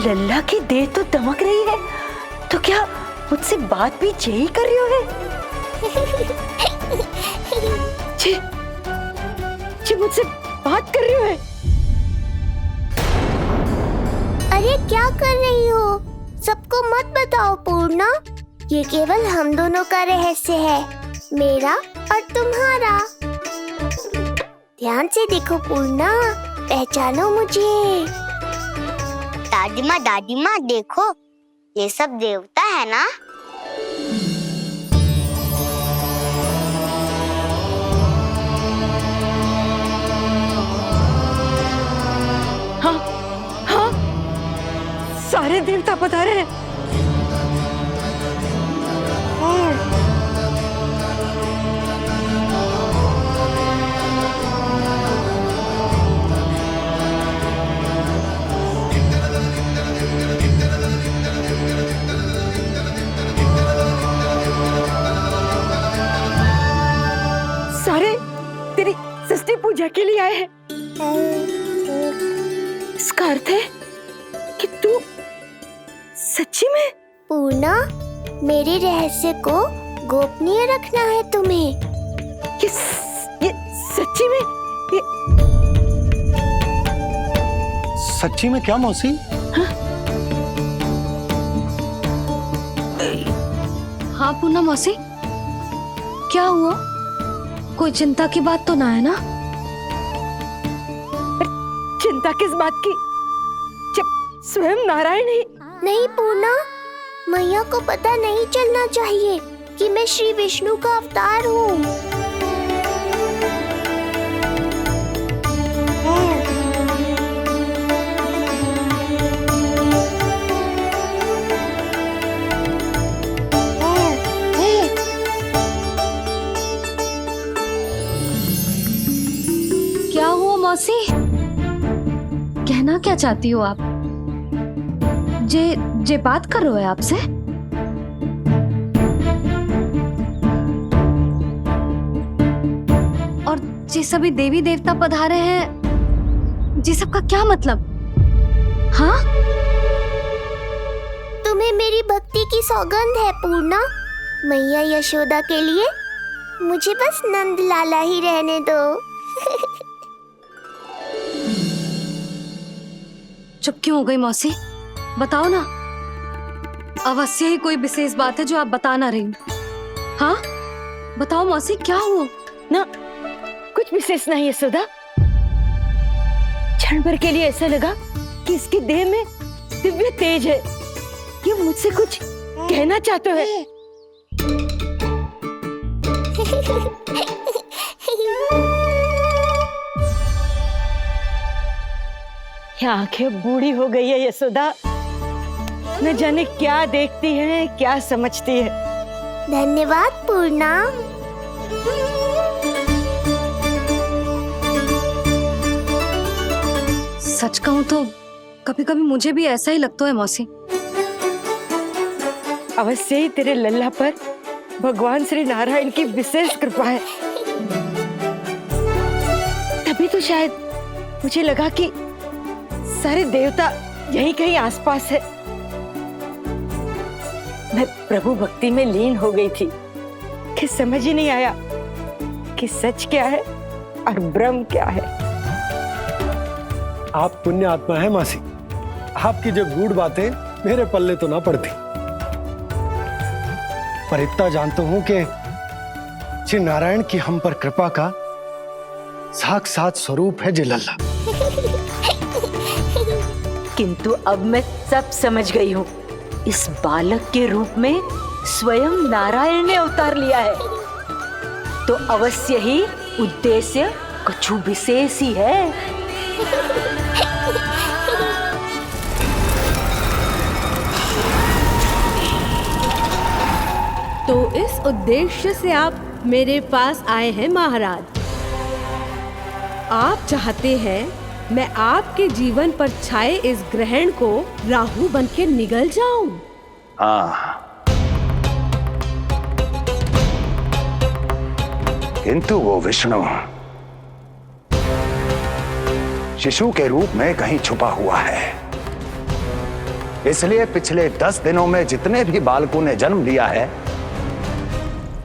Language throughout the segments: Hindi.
लल्ला की देह तो दमक रही है, तो क्या मुझसे बात भी यही कर रही हो है? जी, जी मुझसे बात कर रही हो है? अरे क्या कर रही हो? सबको मत बताओ पूर्णा, ये केवल हम दोनों का रहस्य है, मेरा और तुम्हारा। ध्यान से देखो पूर्णा, पहचानो मुझे। दादी माँ देखो, ये सब देवता है ना? हाँ, हाँ, सारे देवता पधारे हैं। सारे तेरी षष्ठी पूजा के लिए आए हैं। इसका अर्थ है कि तू सच्ची में? पूर्णा, मेरे रहस्य को गोपनीय रखना है तुम्हें। ये सच्ची में? सच्ची में क्या मौसी? हाँ पूर्णा मौसी, क्या हुआ? कोई चिंता की बात तो ना है ना? चिंता किस बात की, जब स्वयं नारायण ही। नहीं पूर्णा, मैया को पता नहीं चलना चाहिए कि मैं श्री विष्णु का अवतार हूँ। क्या हुआ मौसी? कहना क्या चाहती हो आप? जे बात कर रहे हो आपसे? और जे सभी देवी देवता पधारे हैं, जी सबका क्या मतलब? हाँ? तुम्हें मेरी भक्ति की सौगंध है पूर्णा। मैया यशोदा के लिए मुझे बस नंद लाला ही रहने दो। चुप क्यों हो गई मौसी? बताओ ना, अवश्य ही कोई विशेष बात है जो आप बता ना रही। हाँ बताओ मौसी, क्या हुआ? ना, कुछ विशेष नहीं है सुधा। क्षण भर के लिए ऐसा लगा कि इसकी देह में दिव्य तेज है, ये मुझसे कुछ कहना चाहते है। ये आंखें बूढ़ी हो गई है यशोदा, न जाने क्या देखती है, क्या समझती है। धन्यवाद पूर्णा। सच कहूं तो कभी कभी मुझे भी ऐसा ही लगता है मौसी। अवश्य ही तेरे लल्ला पर भगवान श्री नारायण की विशेष कृपा है। तभी तो शायद मुझे लगा कि सारे देवता यहीं कहीं आसपास है। मैं प्रभु भक्ति में लीन हो गई थी कि समझ ही नहीं आया कि सच क्या है और भ्रम क्या है। आप पुण्य आत्मा है मासी, आपकी जो गूढ़ बातें मेरे पल्ले तो ना पड़ती, पर इतना जानता हूं कि श्री नारायण की हम पर कृपा का साक्षात स्वरूप है जी लल्ला। किंतु अब मैं सब समझ गई हूँ। इस बालक के रूप में स्वयं नारायण ने अवतार लिया है, तो अवश्य ही उद्देश्य कुछ विशेष ही है। तो इस उद्देश्य से आप मेरे पास आए हैं महाराज। आप चाहते हैं मैं आपके जीवन पर छाए इस ग्रहण को राहु बनके निगल जाऊं? हाँ, किंतु वो विष्णु शिशु के रूप में कहीं छुपा हुआ है। इसलिए पिछले 10 दिनों में जितने भी बालकों ने जन्म लिया है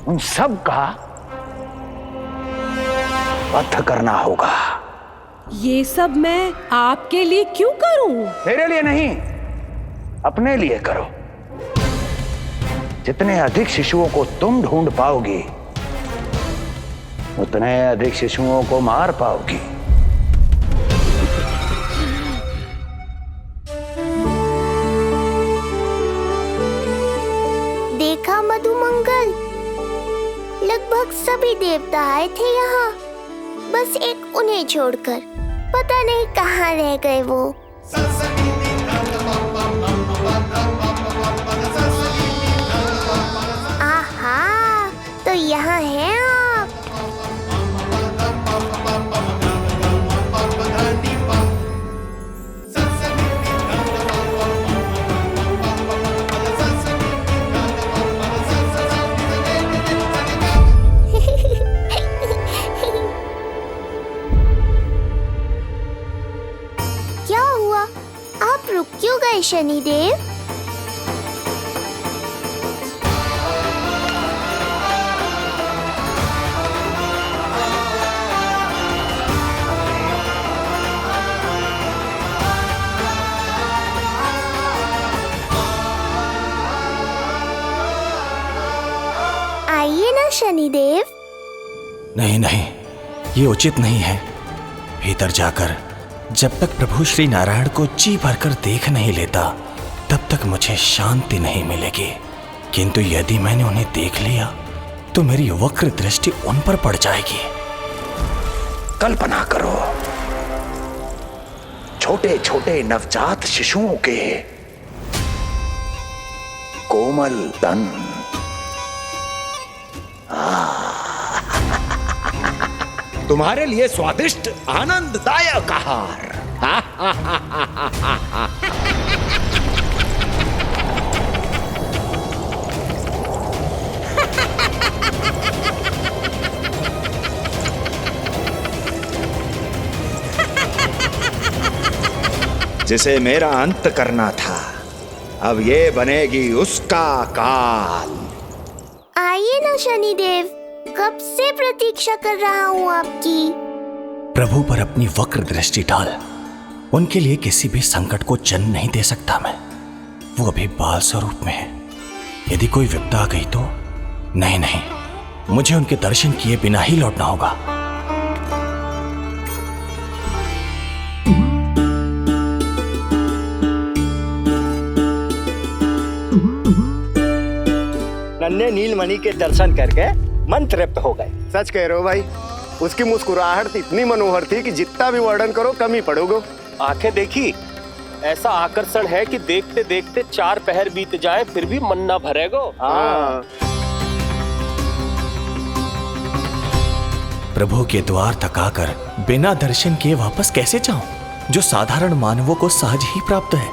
उन सब का वध करना होगा। ये सब मैं आपके लिए क्यों करूं? मेरे लिए नहीं, अपने लिए करो। जितने अधिक शिशुओं को तुम ढूंढ पाओगी उतने अधिक शिशुओं को मार पाओगी। देखा मधुमंगल, लगभग सभी देवता आए थे यहाँ, बस एक उन्हें छोड़कर। पता नहीं कहाँ रह गए वो। आहा, तो यहाँ हैं आप। क्या हुआ? आप रुक क्यों गए शनिदेव? आइए ना शनिदेव। नहीं नहीं, ये उचित नहीं है। भीतर जाकर जब तक प्रभु श्री नारायण को जी भरकर देख नहीं लेता तब तक मुझे शांति नहीं मिलेगी। किंतु यदि मैंने उन्हें देख लिया तो मेरी वक्र दृष्टि उन पर पड़ जाएगी। कल्पना करो, छोटे छोटे नवजात शिशुओं के कोमल तन, तुम्हारे लिए स्वादिष्ट आनंददायक आहार। जिसे मेरा अंत करना था, अब ये बनेगी उसका काल। आइए ना शनिदेव, कब से प्रतीक्षा कर रहा हूँ आपकी। प्रभु पर अपनी वक्र दृष्टि डाल। उनके लिए किसी भी संकट को जन्म नहीं दे सकता मैं। वो अभी बाल स्वरूप में है। यदि कोई विपदा आ गई तो नहीं नहीं, मुझे उनके दर्शन किए बिना ही लौटना होगा। नन्हे नीलमणि के दर्शन करके मन तृप्त हो गए। सच कह रहे हो भाई, उसकी मुस्कुराहट इतनी मनोहर थी कि जितना भी वर्णन करो कम ही पड़ोगे। आंखें देखी, ऐसा आकर्षण है कि देखते देखते 4 पहर बीत जाए फिर भी मन ना भरेगो। हाँ। प्रभु के द्वार तक आकर बिना दर्शन किए वापस कैसे जाऊं, जो साधारण मानवों को सहज ही प्राप्त है।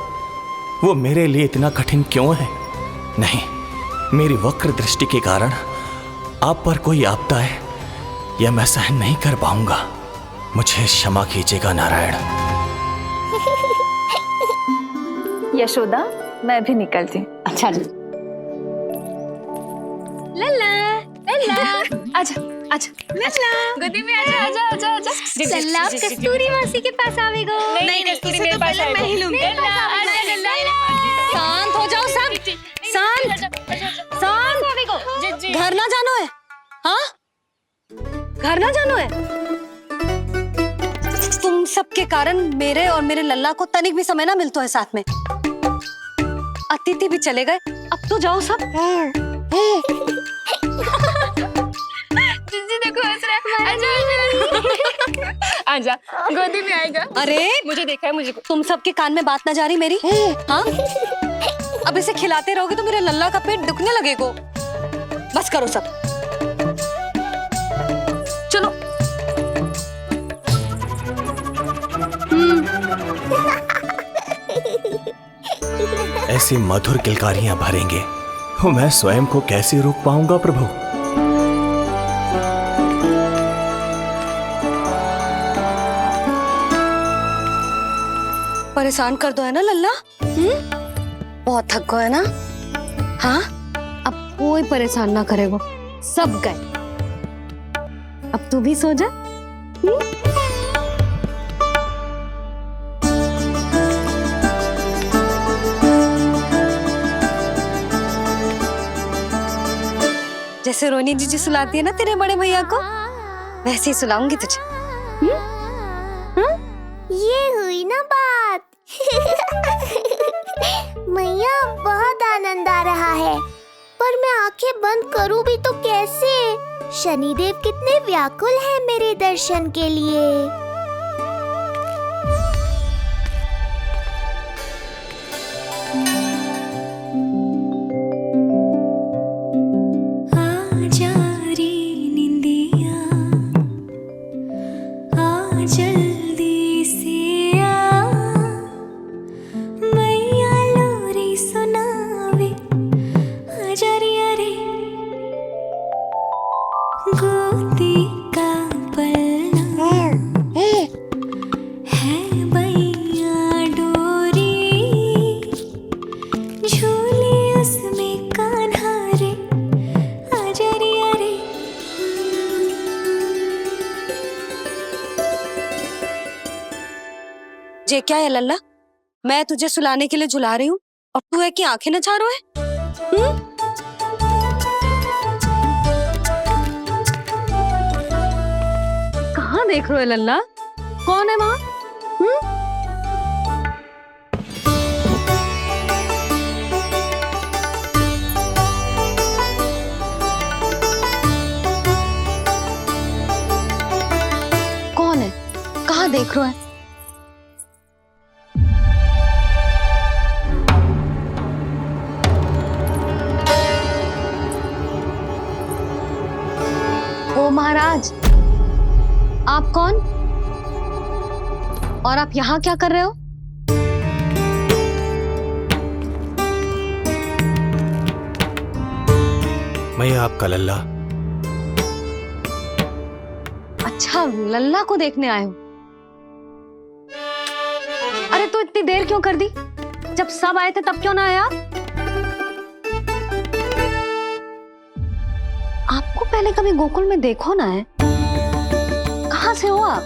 वो मेरे लिए इतना कठिन क्यों है? नहीं, मेरी वक्र दृष्टि के कारण आप पर कोई आपदा है यह मैं सहन नहीं कर पाऊंगा। मुझे क्षमा कीजिएगा नारायण। यशोदा, मैं भी निकलती। अच्छा लल्ला लल्ला, आजा आजा लल्ला, गोदी में आजा आजा आजा आजा। सलाम कस्तूरी मासी के पास आवेगो। नहीं कस्तूरी मेरे पास आएगा, मैं ही लूंगी। शांत हो जाओ सब, शांत शांत। घर ना जानो है? हाँ, घर ना जानो है? तुम सबके कारण मेरे और मेरे लल्ला को तनिक भी समय ना मिलता है साथ में। अतिथि भी चले गए, अब तो जाओ सब। जिजी देखो हंस रहा है। आजा आजा, गोदी में आएगा। अरे मुझे देखा है, मुझे तुम सबके कान में बात ना जा रही मेरी? हाँ, अब इसे खिलाते रहोगे तो मेरे लल्ला का पेट दुखने लगेगा। बस करो सब, चलो। ऐसी मधुर किलकारियां भरेंगे तो मैं स्वयं को कैसे रोक पाऊंगा प्रभु? परेशान कर दो है ना लल्ला? बहुत थक गए ना? हाँ, अब कोई परेशान ना करेगा, सब गए। अब तू भी सो जा। जैसे रोनी जीजी सुलाती है ना तेरे बड़े भैया को, वैसे ही सुलाऊंगी तुझे। ये हुई ना बात। मैया, बहुत आनंद आ रहा है, पर मैं आंखें बंद करूं भी तो कैसे? शनिदेव कितने व्याकुल हैं मेरे दर्शन के लिए। ये क्या है लल्ला? मैं तुझे सुलाने के लिए झुला रही हूँ और तू है कि आंखें नचा रहा है? कहाँ देख रहे हो लल्ला? कौन है वहाँ? कौन है? कहाँ देख रहे हो? ओ महाराज, आप कौन? और आप यहाँ क्या कर रहे हो? मैं आपका लल्ला। अच्छा, लल्ला को देखने आए हो? अरे तो इतनी देर क्यों कर दी? जब सब आए थे तब क्यों ना आया? आपको पहले कभी गोकुल में देखो ना है? कहाँ से हो आप?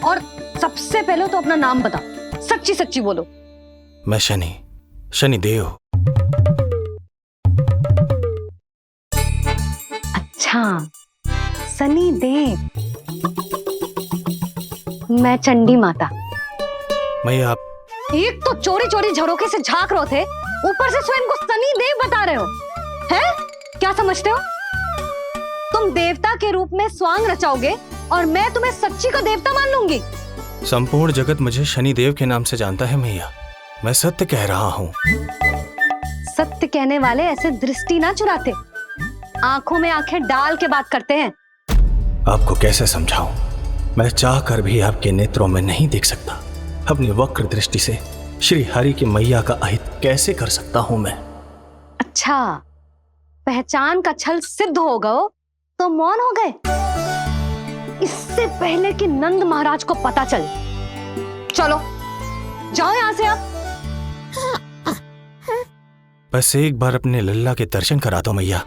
और सबसे पहले तो अपना नाम बताओ, सच्ची सच्ची बोलो। मैं शनिदेव। अच्छा, शनिदेव। मैं चंडी माता। मैं आप एक तो चोरी चोरी झरोखे से झांक रहे थे, ऊपर से स्वयं को शनिदेव बता रहे हो, हैं? क्या समझते हो? तुम देवता के रूप में स्वांग रचाओगे और मैं तुम्हें सच्ची का देवता मान लूंगी? संपूर्ण जगत मुझे शनिदेव के नाम से जानता है मैया। मैं सत्य कह रहा हूँ। सत्य कहने वाले ऐसे दृष्टि ना चुराते, आंखों में आंखें डाल के बात करते हैं। आपको कैसे समझाऊं? मैं चाह कर भी आपके नेत्रों में नहीं देख सकता। अपनी वक्र दृष्टि से श्री हरि की मैया का अहित कैसे कर सकता हूं मैं? अच्छा, पहचान का छल सिद्ध हो गया तो मौन हो गए? इससे पहले कि नंद महाराज को पता चले। चलो जाओ यहां से आप। बस एक बार अपने लल्ला के दर्शन करा दो मैया,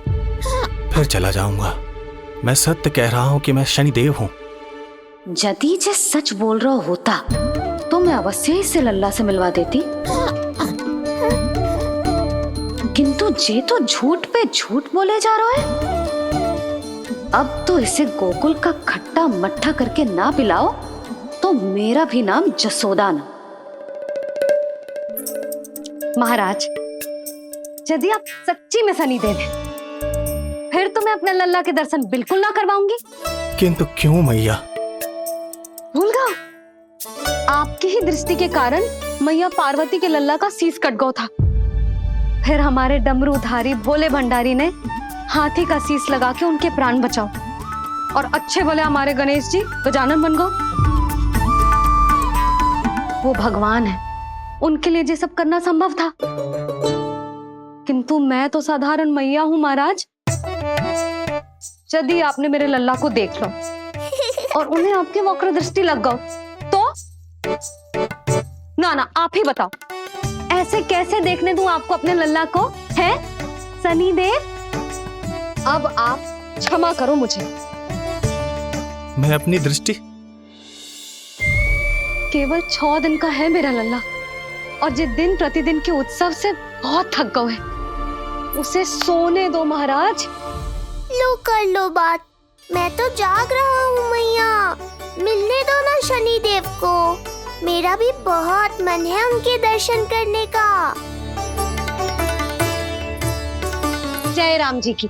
फिर चला जाऊंगा। मैं सत्य कह रहा हूं कि मैं शनिदेव हूं। यदि जे सच बोल रहा होता तो मैं अवश्य ही इसे लल्ला से मिलवा देती, किंतु जे तो झूठ पे झूठ बोले जा रहा है। अब तो इसे गोकुल का खट्टा मट्ठा करके ना पिलाओ तो मेरा भी नाम जसोदा ना। महाराज, यदि आप सच्ची में शनिदेव हैं, फिर तो मैं अपने लल्ला के दर्शन बिल्कुल ना करवाऊंगी। किंतु क्यों मैया? भूल गए? आपकी ही दृष्टि के कारण मैया पार्वती के लल्ला का शीश कट गया था। फिर हमारे डमरूधारी भोले भंडारी ने हाथी का शीश लगा के उनके प्राण बचाओ, और अच्छे भले हमारे गणेश जी गजानन बन गए। वो भगवान है, उनके लिए ये सब करना संभव था, किंतु मैं तो साधारण मैया हूं महाराज। यदि आपने मेरे लल्ला को देख लो और उन्हें आपकी वक्र दृष्टि लग गई तो? ना ना, आप ही बताओ, ऐसे कैसे देखने दूं आपको अपने लल्ला को, है सनी देव? अब आप क्षमा करो मुझे। मैं अपनी दृष्टि केवल 6 दिन का है मेरा लल्ला, और जिस दिन प्रतिदिन के उत्सव से बहुत थक गए, उसे सोने दो महाराज। लो कर लो बात, मैं तो जाग रहा हूँ मैया। मिलने दो ना शनि देव को, मेरा भी बहुत मन है उनके दर्शन करने का। जय राम जी की।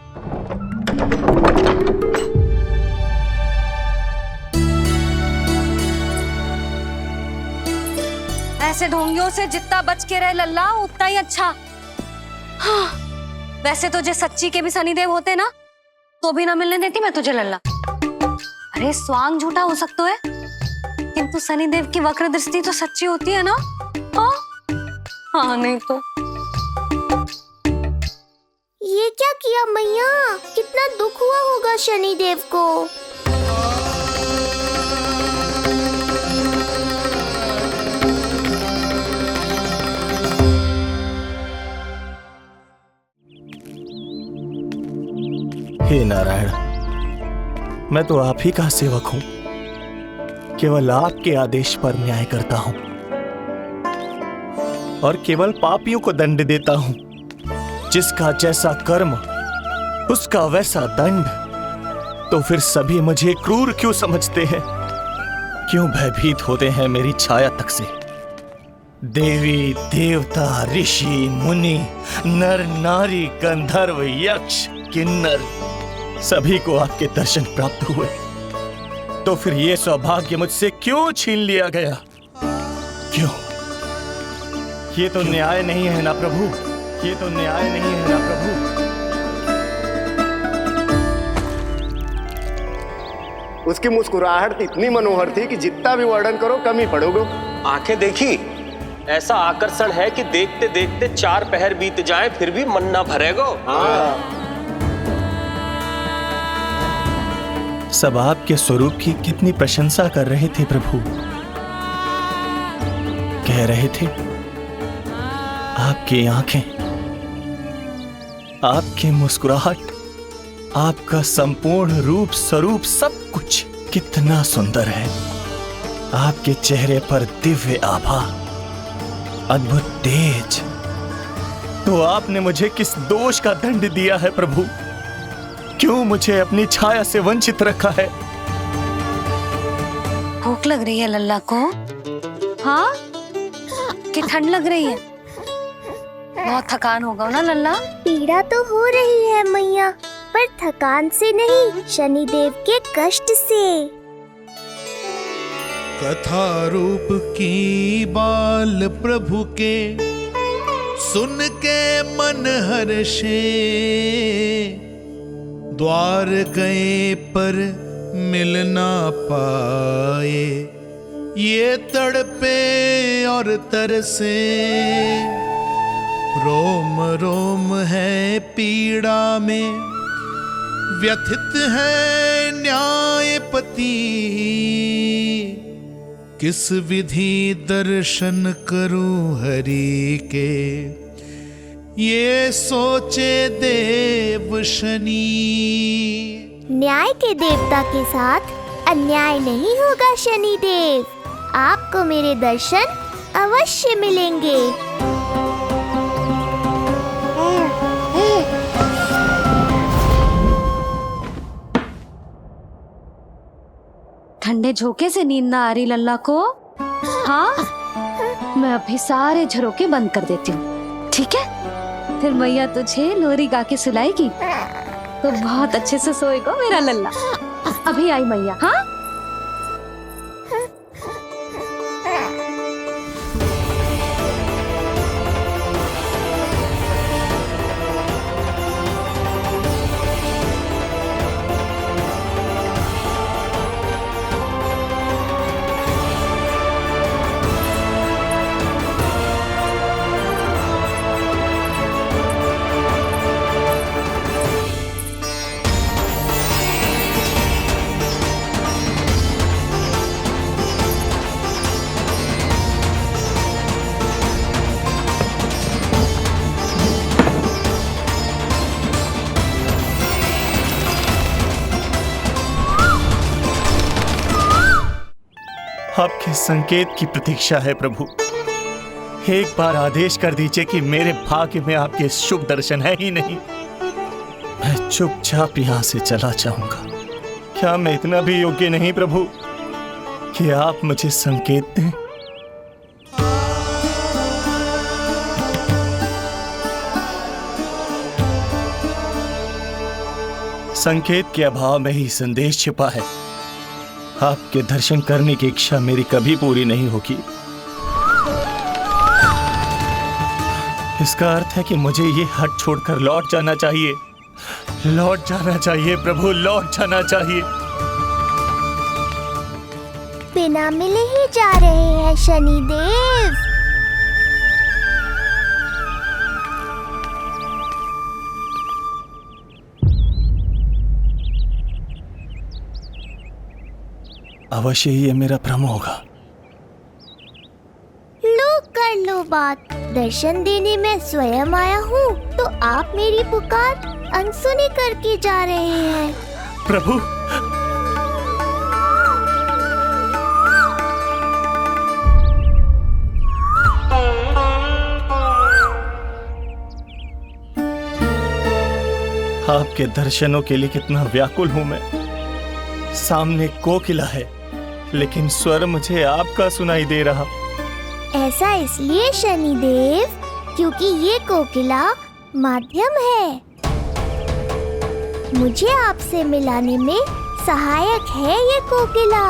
ऐसे ढोंगियों से जितना बच के रहे लल्ला उतना ही अच्छा। हाँ, वैसे तो जो सच्ची के भी शनिदेव होते ना तो भी ना मिलने देती मैं तुझे लल्ला। अरे स्वांग झूठा हो सकता है, किंतु शनिदेव की वक्र दृष्टि तो सच्ची होती है ना। हाँ नहीं तो। ये क्या किया मैया, कितना दुख हुआ होगा शनि देव को। हे नारायण, मैं तो आप ही का सेवक हूं, केवल आपके आदेश पर न्याय करता हूं और केवल पापियों को दंड देता हूं। जिसका जैसा कर्म उसका वैसा दंड। तो फिर सभी मुझे क्रूर क्यों समझते हैं? क्यों भयभीत होते हैं मेरी छाया तक से? देवी देवता ऋषि मुनि नर नारी गंधर्व यक्ष किन्नर सभी को आपके दर्शन प्राप्त हुए, तो फिर ये सौभाग्य मुझसे क्यों छीन लिया गया? क्यों? ये तो न्याय नहीं है ना प्रभु, ये तो न्याय नहीं है ना प्रभु। उसकी मुस्कुराहट इतनी मनोहर थी कि जितना भी वर्णन करो कम ही पड़ोगे। आंखें देखी, ऐसा आकर्षण है कि देखते देखते 4 पहर बीत जाए फिर भी मन ना भरेगो। सब आपके स्वरूप की कितनी प्रशंसा कर रहे थे प्रभु। कह रहे थे आपकी आंखें, आपकी मुस्कुराहट, आपका संपूर्ण रूप स्वरूप सब कुछ कितना सुंदर है। आपके चेहरे पर दिव्य आभा, अद्भुत तेज। तो आपने मुझे किस दोष का दंड दिया है प्रभु? क्यों मुझे अपनी छाया से वंचित रखा है? भूख लग रही है लल्ला को? हाँ, कि ठंड लग रही है? बहुत थकान होगा ना लल्ला? पीड़ा तो हो रही है मैया, पर थकान से नहीं, शनि देव के कष्ट से। कथा रूप की बाल प्रभु के सुन के मन हर्षे, द्वार गए पर मिल ना पाए, ये तड़पे और तरसे। रोम रोम है पीड़ा में, व्यथित है न्यायपति। किस विधि दर्शन करूं हरि के, ये सोचे देव शनि। न्याय के देवता के साथ अन्याय नहीं होगा शनि देव, आपको मेरे दर्शन अवश्य मिलेंगे। ठंडे झोंके से नींद ना आ रही लल्ला को? हाँ, मैं अभी सारे झरोके बंद कर देती हूँ, ठीक है? फिर मैया तुझे लोरी गा के सुलाएगी तो बहुत अच्छे से सोएगा मेरा लल्ला। अभी आई मैया। हाँ, आपके संकेत की प्रतीक्षा है प्रभु। एक बार आदेश कर दीजिए कि मेरे भाग्य में आपके शुभ दर्शन है ही नहीं, मैं चुपचाप यहां से चला जाऊंगा। क्या मैं इतना भी योग्य नहीं प्रभु कि आप मुझे संकेत दें? संकेत के अभाव में ही संदेश छिपा है। आपके दर्शन करने की इच्छा मेरी कभी पूरी नहीं होगी। इसका अर्थ है कि मुझे ये हट छोड़कर लौट जाना चाहिए। लौट जाना चाहिए प्रभु, लौट जाना चाहिए। बिना मिले ही जा रहे हैं शनिदेव। अवश्य ही ये मेरा भ्रम होगा। लो कर लो बात, दर्शन देने मैं स्वयं आया हूँ तो आप मेरी पुकार अनसुनी करके जा रहे हैं। प्रभु, आपके दर्शनों के लिए कितना व्याकुल हूं मैं। सामने कोकिला है लेकिन स्वर मुझे आपका सुनाई दे रहा। ऐसा इसलिए शनिदेव क्योंकि ये कोकिला माध्यम है, मुझे आपसे मिलाने में सहायक है ये कोकिला।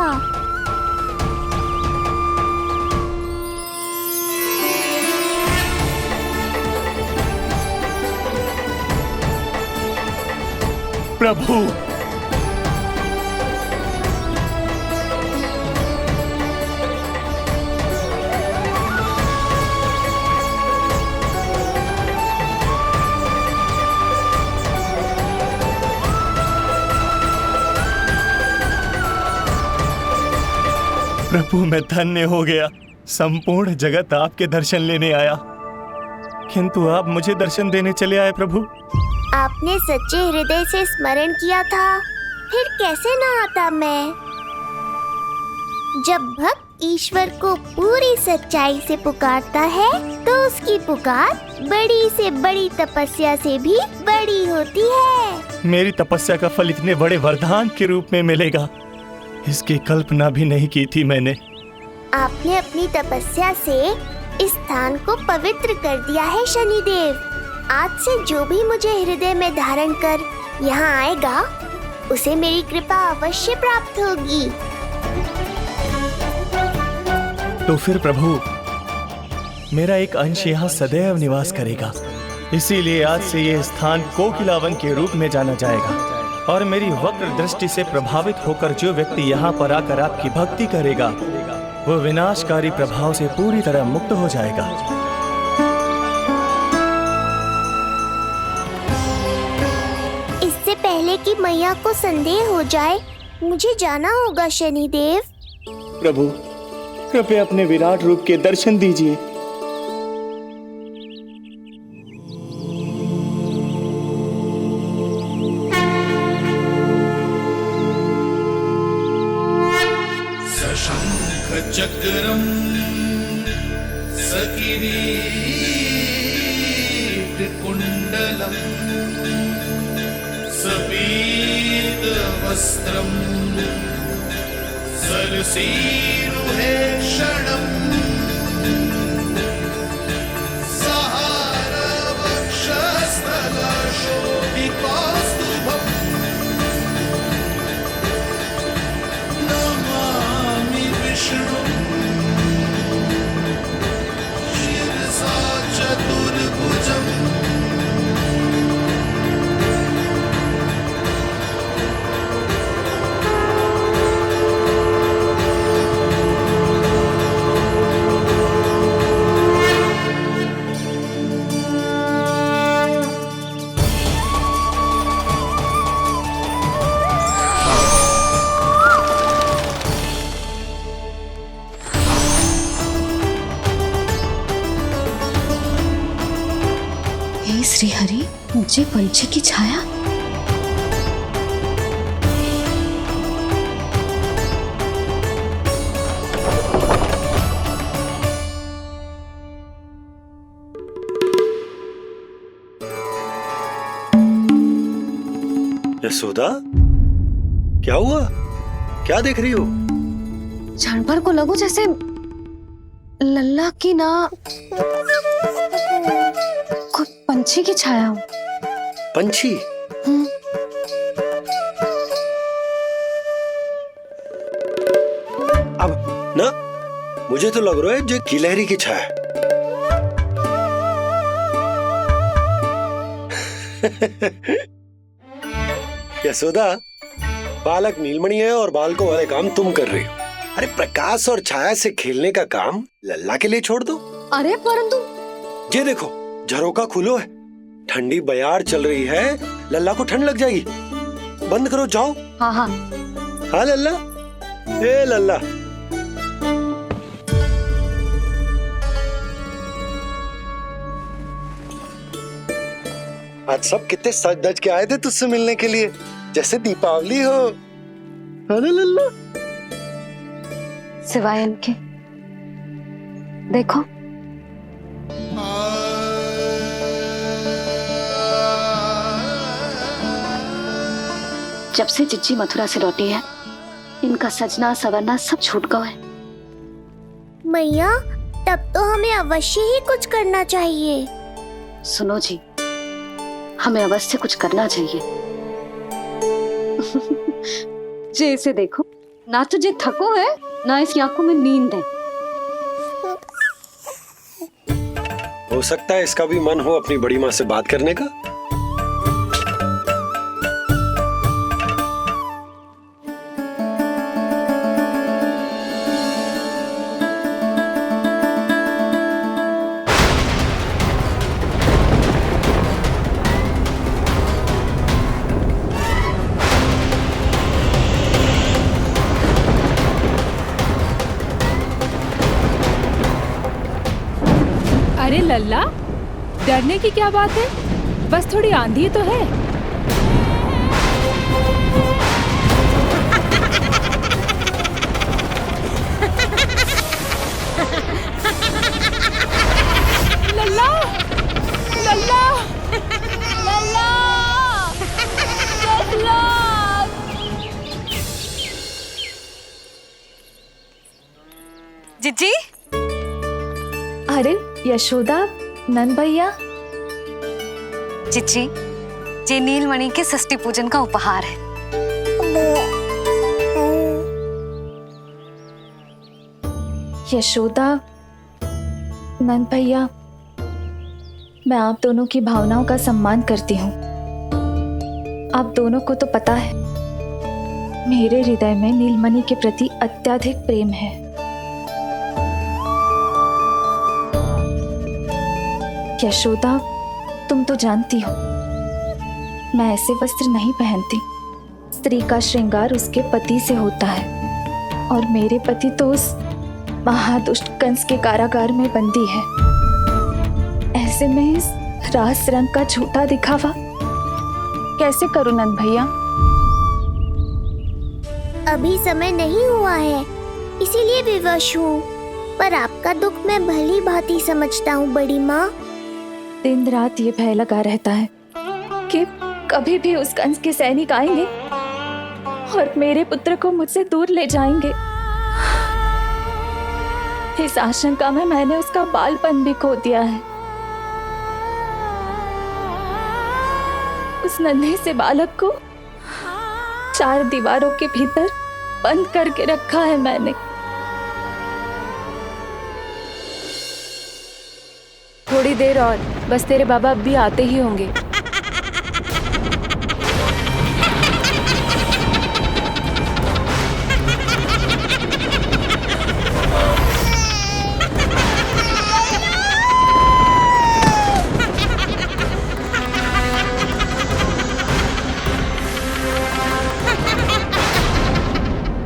प्रभु, प्रभु मैं धन्य हो गया। संपूर्ण जगत आपके दर्शन लेने आया, किंतु आप मुझे दर्शन देने चले आए प्रभु। आपने सच्चे हृदय से स्मरण किया था, फिर कैसे न आता मैं। जब भक्त ईश्वर को पूरी सच्चाई से पुकारता है तो उसकी पुकार बड़ी से बड़ी तपस्या से भी बड़ी होती है। मेरी तपस्या का फल इतने बड़े वरदान के रूप में मिलेगा, इसकी कल्पना भी नहीं की थी मैंने। आपने अपनी तपस्या से इस स्थान को पवित्र कर दिया है शनिदेव। आज से जो भी मुझे हृदय में धारण कर यहाँ आएगा उसे मेरी कृपा अवश्य प्राप्त होगी। तो फिर प्रभु, मेरा एक अंश यहाँ सदैव निवास करेगा, इसीलिए आज से ये स्थान कोकिलावन के रूप में जाना जाएगा। और मेरी वक्र दृष्टि से प्रभावित होकर जो व्यक्ति यहाँ पर आकर आपकी भक्ति करेगा वो विनाशकारी प्रभाव से पूरी तरह मुक्त हो जाएगा। इससे पहले कि मैया को संदेह हो जाए मुझे जाना होगा शनिदेव। प्रभु कृपया अपने विराट रूप के दर्शन दीजिए। चक्रम सकिरीट कुंडलम सपीत वस्त्रम सरसीरुहे क्षणम सहार वक्षस्थल शोभितौस्तुभम नमामि विष्णु शिरसा चतुर्भुजम्। श्री हरि, मुझे पंछी की छाया। यशोदा, क्या हुआ? क्या देख रही हो? क्षण भर को लगो जैसे लल्ला की ना कोई पंछी की छाया हो। पंछी? अब ना मुझे तो लग रहा है जो गिलहरी की छाया है। यशोदा, बालक नीलमणि है और बालकों वाले काम तुम कर रही हो। अरे प्रकाश और छाया से खेलने का काम लल्ला के लिए छोड़ दो। अरे परंतु ये देखो, झरोका खुलो है, ठंडी बयार चल रही है, लल्ला को ठंड लग जाएगी। बंद करो, जाओ। हाँ हाँ हाँ लल्ला, ए लल्ला। आज सब कितने सज धज के आए थे तुझसे मिलने के लिए, जैसे दीपावली हो, है ना लल्ला? सिवाय इनके देखो, जब से चिच्ची मथुरा से लौटी है, इनका सजना सवरना सब छूट गया है। मैया, तब तो हमें अवश्य ही कुछ करना चाहिए। सुनो जी, हमें अवश्य कुछ करना चाहिए। जे इसे देखो, ना तो जे थको है, ना इसकी आंखों में नींद है। हो सकता है इसका भी मन हो अपनी बड़ी माँ से बात करने का। अरे लल्ला, डरने की क्या बात है? बस थोड़ी आंधी तो है। लल्ला, लल्ला, लल्ला, लल्ला। जिज्जी, अरे यशोदा, नंद भैया। चिच्ची, ये नीलमणि के षष्ठी पूजन का उपहार है। यशोदा, नंद भैया, मैं आप दोनों की भावनाओं का सम्मान करती हूँ। आप दोनों को तो पता है, मेरे हृदय में नीलमणि के प्रति अत्यधिक प्रेम है। यशोदा, तुम तो जानती हो, मैं ऐसे वस्त्र नहीं पहनती। स्त्री का श्रृंगार उसके पति से होता है, और मेरे पति तो उस महादुष्ट कंस के कारागार में बंदी है। ऐसे में इस रास रंग का झूठा दिखावा कैसे करूं नंद भैया? अभी समय नहीं हुआ है, इसीलिए विवश हूँ। पर आपका दुख मैं भली भांति समझता हूँ बड़ी माँ। दिन रात ये भय लगा रहता है कि कभी भी उस कंस के सैनिक आएंगे और मेरे पुत्र को मुझसे दूर ले जाएंगे। इस आशंका में मैंने उसका बालपन भी खो दिया है। उस नन्हे से बालक को 4 दीवारों के भीतर बंद करके रखा है मैंने। थोड़ी देर और, बस तेरे बाबा अब भी आते ही होंगे।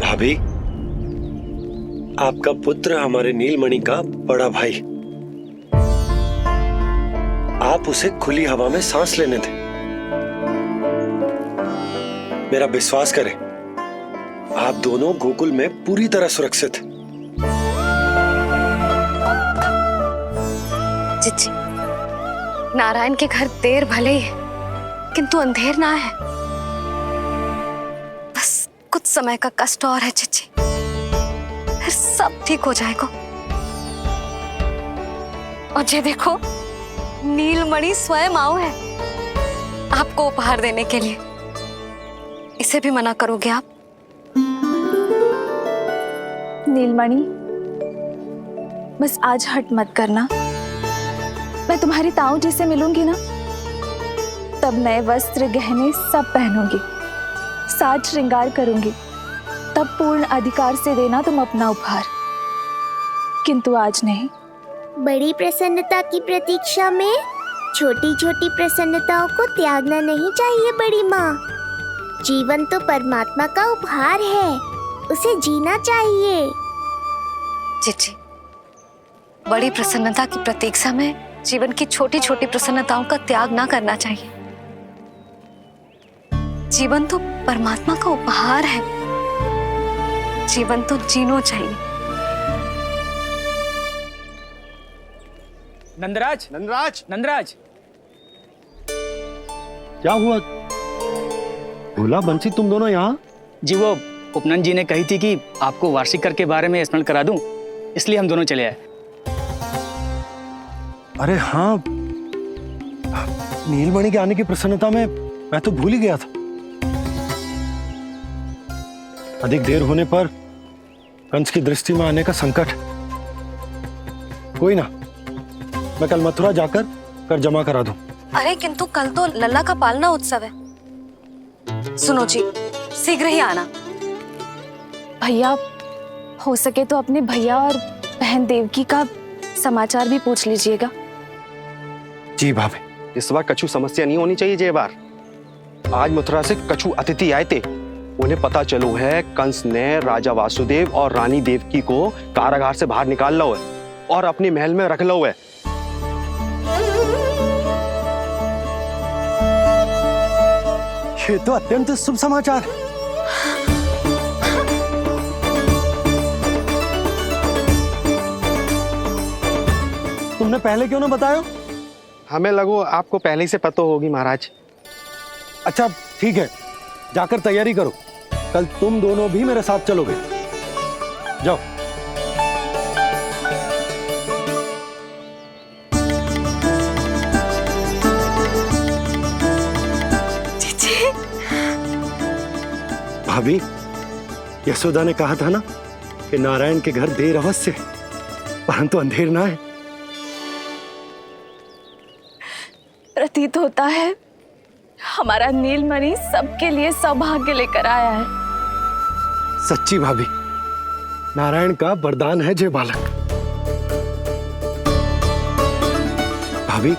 भाभी, आपका पुत्र हमारे नीलमणि का बड़ा भाई। आप उसे खुली हवा में सांस लेने दें। मेरा विश्वास करें, आप दोनों गोकुल में पूरी तरह सुरक्षित हैं। चिच्ची, नारायण के घर देर भले ही है, किंतु अंधेर ना है। समय का कष्ट और है चिच्ची, फिर सब ठीक हो जाएगा। और ये देखो, नीलमणि स्वयं आओ है आपको उपहार देने के लिए। इसे भी मना करोगे आप? नीलमणि, बस आज हट मत करना। मैं तुम्हारी ताऊ जी से मिलूंगी ना, तब नए वस्त्र गहने सब पहनूंगी, साज श्रृंगार करूंगी, तब पूर्ण अधिकार से देना तुम अपना उपहार, किंतु आज नहीं। बड़ी प्रसन्नता की प्रतीक्षा में छोटी छोटी प्रसन्नताओं को त्यागना नहीं चाहिए बड़ी माँ। जीवन तो परमात्मा का उपहार है, उसे जीना चाहिए। चिच्ची, बड़ी प्रसन्नता की प्रतीक्षा में जीवन की छोटी छोटी प्रसन्नताओं का त्याग ना करना चाहिए। जीवन तो परमात्मा का उपहार है, जीवन तो जीना चाहिए। नंदराज, नंदराज, नंदराज, क्या हुआ? भोला बंसी, तुम दोनों यहाँ? जी वो उपनंद जी ने कही थी कि आपको वार्षिक कर के बारे में स्मरण करा दूं, इसलिए हम दोनों चले आए। अरे हाँ, नीलमणि के आने की प्रसन्नता में मैं तो भूल ही गया था। अधिक देर होने पर कंस की दृष्टि में आने का संकट। कोई ना, मैं कल मथुरा जाकर कर जमा करा दूं। अरे किंतु कल तो लल्ला का पालना उत्सव है। सुनो जी, शीघ्र ही आना। भैया, हो सके तो अपने भैया और बहन देवकी का समाचार भी पूछ लीजिएगा। जी भाभी। इस बार कछु समस्या नहीं होनी चाहिए। ये बार आज मथुरा से कछु अतिथि आए थे, उन्हें पता चलो है कंस ने राजा वासुदेव और रानी देवकी को कारागार से बाहर निकाल लो है और अपने महल में रख लो है। ये तो अत्यंत शुभ समाचार है। तुमने पहले क्यों ना बताया? हमें लगो आपको पहले ही से पता होगी महाराज। अच्छा ठीक है, जाकर तैयारी करो, कल तुम दोनों भी मेरे साथ चलोगे। जाओ। भाभी, यशोदा ने कहा था ना कि नारायण के घर देर अवश्य है, परंतु अंधेर ना है। प्रतीत होता है हमारा नीलमणि सबके लिए सौभाग्य लेकर आया है। सच्ची भाभी, नारायण का वरदान है जे बालक। भाभी,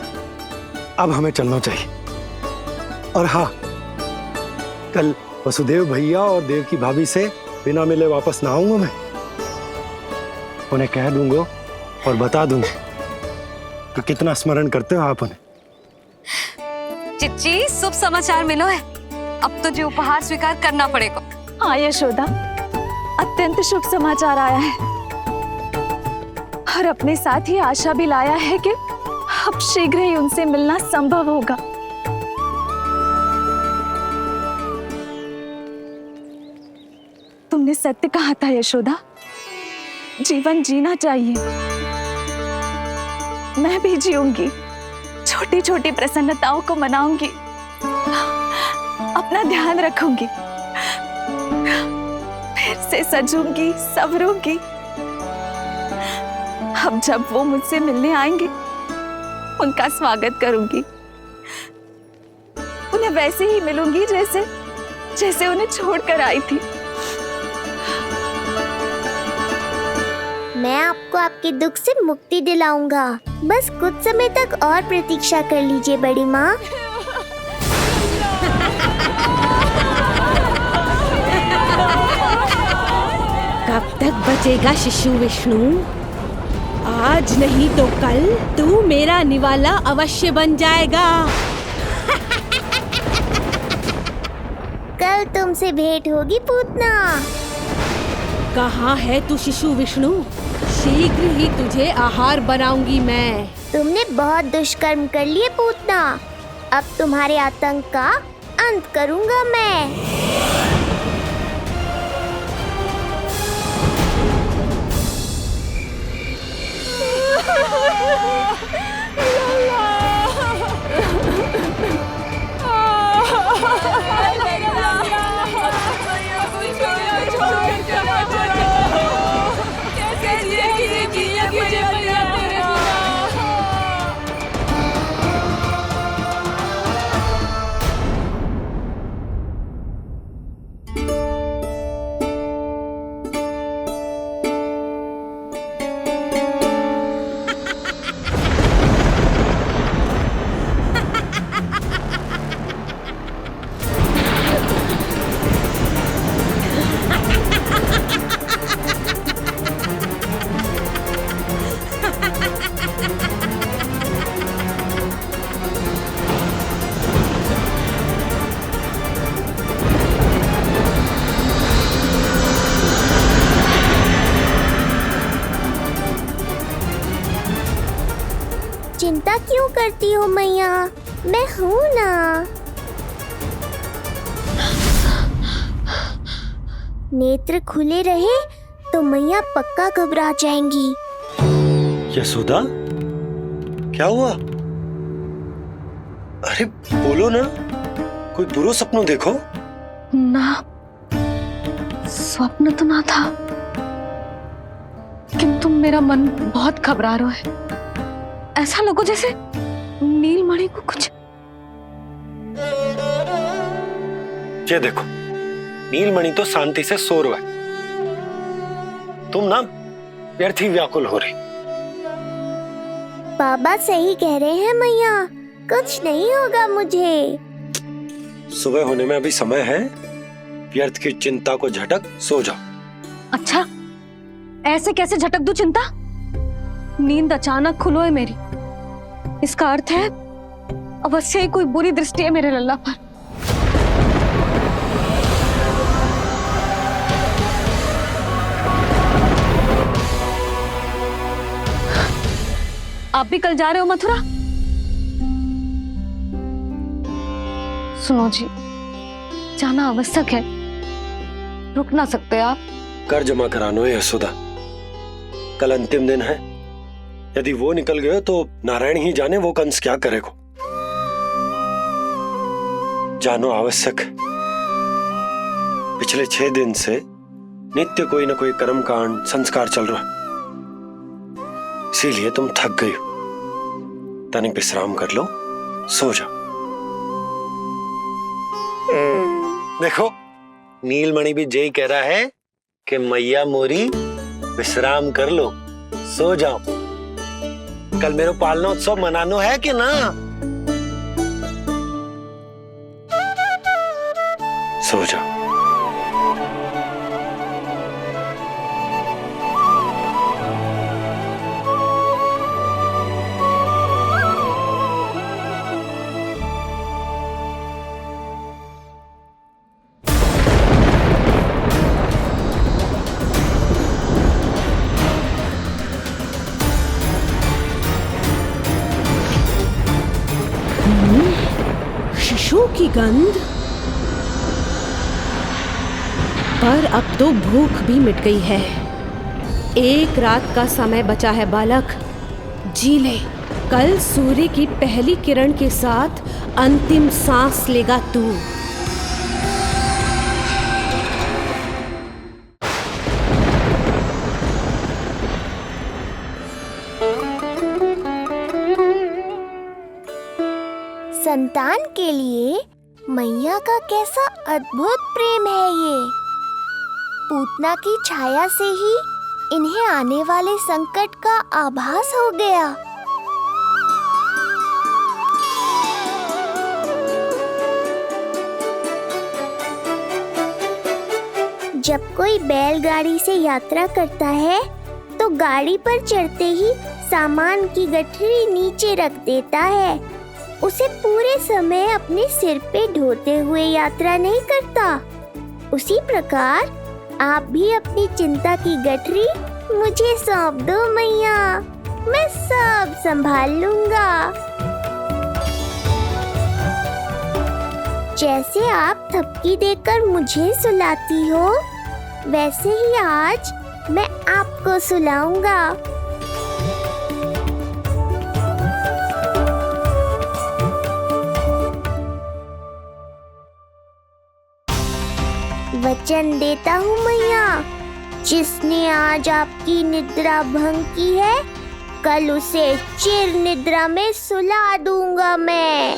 अब हमें चलना चाहिए। और हाँ, कल वसुदेव भैया और देव की भाभी से बिना मिले वापस ना आऊंगा मैं। उन्हें कह दूंगा और बता दूंगा कि कितना स्मरण करते हो आप उन्हें। चिच्ची, शुभ समाचार मिलो है, अब तो जो उपहार स्वीकार करना पड़ेगा। हाँ यशोदा, अत्यंत शुभ समाचार आया है और अपने साथ ही आशा भी लाया है कि अब शीघ्र ही उनसे मिलना संभव होगा। तुमने सत्य कहा था यशोदा, जीवन जीना चाहिए। मैं भी जीऊंगी, छोटी छोटी प्रसन्नताओं को मनाऊंगी, अपना ध्यान रखूंगी, फिर से सजूंगी, संवरूंगी। अब जब वो मुझसे मिलने आएंगे, उनका स्वागत करूंगी, उन्हें वैसे ही मिलूंगी जैसे जैसे उन्हें छोड़कर आई थी। मैं आपको आपके दुख से मुक्ति दिलाऊंगा, बस कुछ समय तक और प्रतीक्षा कर लीजिए बड़ी माँ। कब तक बचेगा शिशु विष्णु? आज नहीं तो कल तू मेरा निवाला अवश्य बन जाएगा। कल तुमसे भेंट होगी पूतना। कहाँ है तू शिशु विष्णु? शीघ्र ही तुझे आहार बनाऊंगी मैं। तुमने बहुत दुष्कर्म कर लिए पूतना, अब तुम्हारे आतंक का अंत करूंगा मैं। चिंता क्यों करती हो मैया, मैं हूँ ना। नेत्र खुले रहे तो मैया पक्का घबरा जाएंगी। यशोदा, क्या हुआ? अरे बोलो ना, कोई बुरा सपना देखो। ना, स्वप्न तो ना था, किंतु मेरा मन बहुत घबरा रहा है। ऐसा लगो जैसे नीलमणि को कुछ। ये देखो, नीलमणि तो शांति से सो रहा है, तुम ना व्यर्थ ही व्याकुल हो रही। बाबा सही कह रहे हैं मैया, कुछ नहीं होगा मुझे। सुबह होने में अभी समय है, व्यर्थ की चिंता को झटक सो जाओ। अच्छा, ऐसे कैसे झटक दूं चिंता? नींद अचानक खुलो है मेरी, इसका अर्थ है अवश्य ही कोई बुरी दृष्टि है मेरे लल्ला पर। आप भी कल जा रहे हो मथुरा? सुनो जी, जाना आवश्यक है, रुक ना सकते आप? कर जमा करानो है यशोदा, कल अंतिम दिन है। यदि वो निकल गए तो नारायण ही जाने वो कंस क्या करेगा। जानो आवश्यक। पिछले 6 दिन से नित्य कोई न कोई कर्मकांड संस्कार चल रहा, इसीलिए तुम थक गई हो। तनिक विश्राम कर लो, सो जाओ। देखो, नीलमणि भी जय कह रहा है कि मैया मोरी विश्राम कर लो, सो जाओ। कल मेरा पालना उत्सव मनानो है कि ना? सो जाओ। शिशु की गंध, पर अब तो भूख भी मिट गई है। एक रात का समय बचा है बालक, जी ले। कल सूर्य की पहली किरण के साथ अंतिम सांस लेगा तू। संतान के लिए मैया का कैसा अद्भुत प्रेम है ये। पूतना की छाया से ही इन्हें आने वाले संकट का आभास हो गया। जब कोई बैलगाड़ी से यात्रा करता है तो गाड़ी पर चढ़ते ही सामान की गठरी नीचे रख देता है, उसे पूरे समय अपने सिर पे ढोते हुए यात्रा नहीं करता। उसी प्रकार आप भी अपनी चिंता की गठरी मुझे सौंप दो मैया, मैं सब संभाल लूंगा। जैसे आप थपकी देकर मुझे सुलाती हो, वैसे ही आज मैं आपको सुलाऊंगा। वचन देता हूँ मैया, जिसने आज आपकी निद्रा भंग की है, कल उसे चिर निद्रा में सुला दूंगा मैं।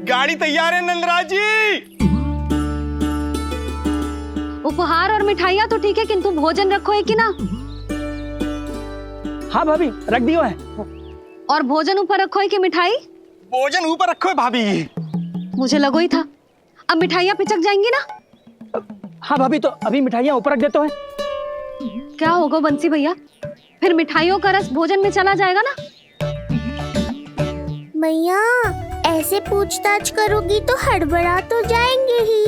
गाड़ी तैयार है नंदराज जी। उपहार और मिठाइयाँ तो ठीक है, किंतु भोजन रखो है कि ना? हाँ भाभी, रख दियो है। और भोजन ऊपर रखो है कि मिठाई? भोजन ऊपर रखो है भाभी। मुझे लगो ही था, अब मिठाइयाँ पिचक जाएंगी ना? हाँ भाभी, तो अभी मिठाइयाँ ऊपर रख देते हैं। क्या होगा बंसी भैया, फिर मिठाइयों का रस भोजन में चला जाएगा ना? मैया, ऐसे पूछताछ करोगी तो हड़बड़ा तो जाएंगे ही।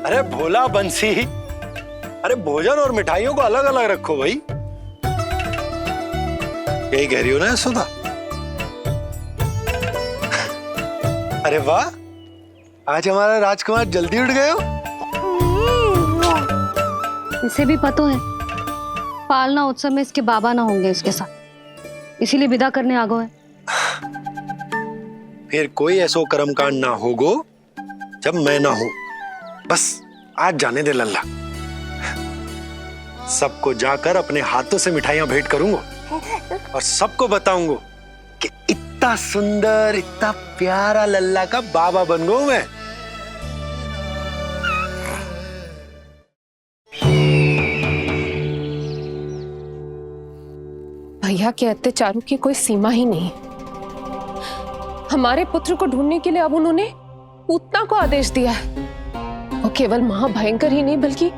अरे भोला बंसी, अरे भोजन और मिठाइयों को अलग अलग रखो भाई। यही कह रही हो ना सुधा? अरे वाह, आज हमारा राजकुमार जल्दी उठ गए हो। इसे भी पता है पालना उत्सव में इसके बाबा ना होंगे इसके साथ, इसीलिए विदा करने आ गए। फिर कोई ऐसो कर्मकांड ना होगो जब मैं ना हूं। बस आज जाने दे लल्ला, सबको जाकर अपने हाथों से मिठाइयां भेंट करूंगा और सबको बताऊंगा कि इतना सुंदर, इतना प्यारा लल्ला का बाबा बन गया मैं। भैया के अत्याचारों की कोई सीमा ही नहीं। हमारे पुत्र को ढूंढने के लिए अब उन्होंने पूतना को आदेश दिया है। वो केवल महाभयंकर ही नहीं बल्कि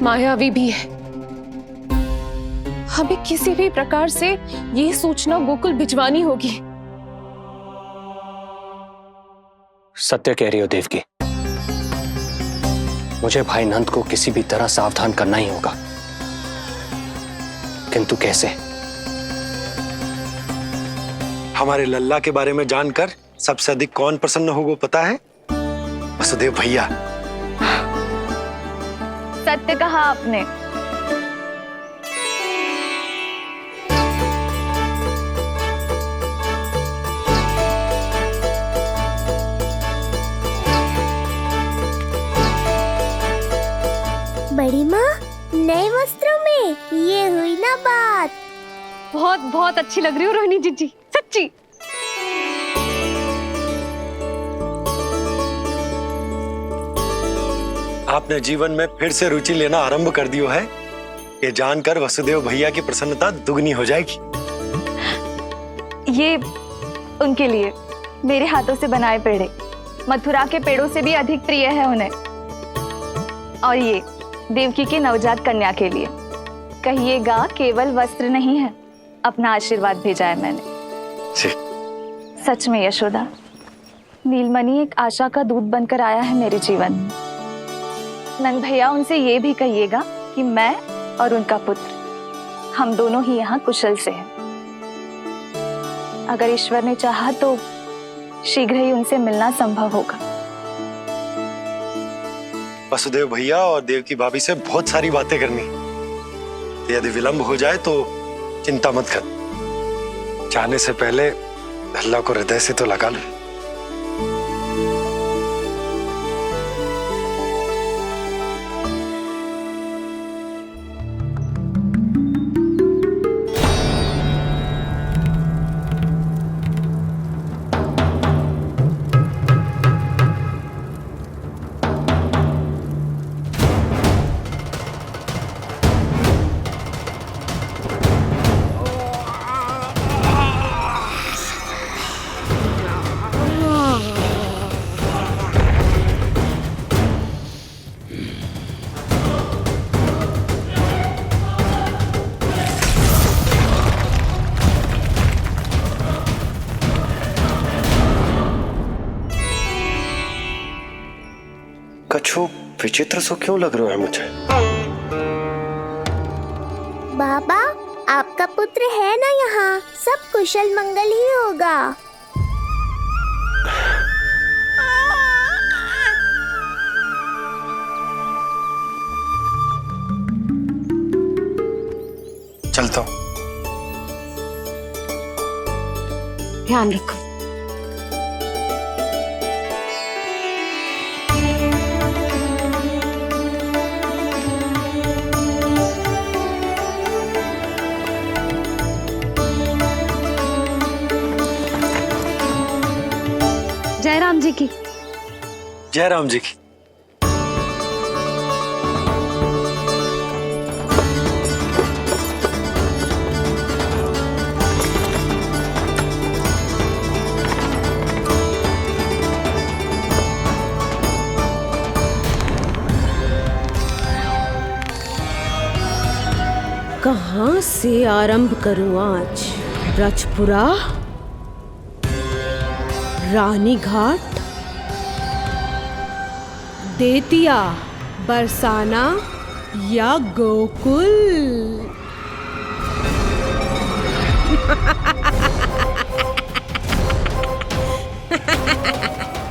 मायावी भी है। हमें किसी भी प्रकार से ये सूचना गोकुल भिजवानी होगी। सत्य कह रही हो देवकी, मुझे भाई नंद को किसी भी तरह सावधान करना ही होगा, किंतु कैसे? हमारे लल्ला के बारे में जानकर सबसे अधिक कौन प्रसन्न होगा पता है? वसुदेव भैया। सत्य कहा आपने। बड़ी माँ, नए वस्त्रों में ये हुई ना बात। बहुत बहुत अच्छी लग रही हो रोहिणी जीजी, सच्ची। आपने जीवन में फिर से रुचि लेना आरंभ कर दियो है, ये जानकर वसुदेव भैया की प्रसन्नता दुगनी हो जाएगी। ये उनके लिए मेरे हाथों से बनाए पेड़े मथुरा के पेड़ों से भी अधिक प्रिय है उन्हें, और ये देवकी की नवजात कन्या के लिए कहिएगा केवल वस्त्र नहीं है, अपना आशीर्वाद भेजा है मैंने। सच में यशोदा, नीलमणि एक आशा का दूत बनकर आया है मेरे जीवन में। नंद भैया, उनसे ये भी कहिएगा कि मैं और उनका पुत्र हम दोनों ही यहाँ कुशल से हैं। अगर ईश्वर ने चाहा तो शीघ्र ही उनसे मिलना संभव होगा। वसुदेव भैया और देवकी भाभी से बहुत सारी बातें करनी, यदि विलंब हो जाए तो चिंता मत कर। जाने से पहले अल्लाह को हृदय से तो लगा लो। विचित्र सो क्यों लग रहा है मुझे? बाबा, आपका पुत्र है ना यहाँ? सब कुशल मंगल ही होगा। चलता हूँ। ध्यान रखो। जय राम जी की। जय राम जी की। कहाँ से आरंभ करूं आज? रजपुरा, रानी घाट, देतिया, बरसाना या गोकुल?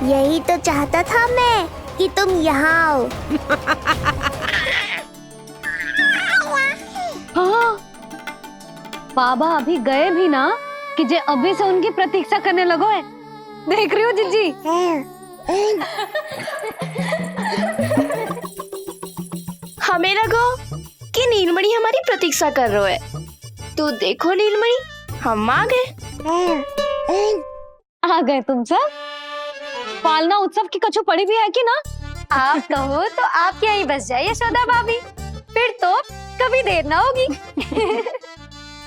यही तो चाहता था मैं कि तुम यहाँ आओ। हाँ, बाबा अभी गए भी ना कि जे अभी से उनकी प्रतीक्षा करने लगो है। देख रही हो जिज्जी? हमें लगो कि नीलमणि हमारी प्रतीक्षा कर रहे है। तो देखो नीलमणि, हम आ गए। आ गए तुम सब? पालना उत्सव की कछु पड़ी भी है कि ना? आप कहो तो आप यहीं बस जाइए यशोदा भाभी, फिर तो कभी देर ना होगी।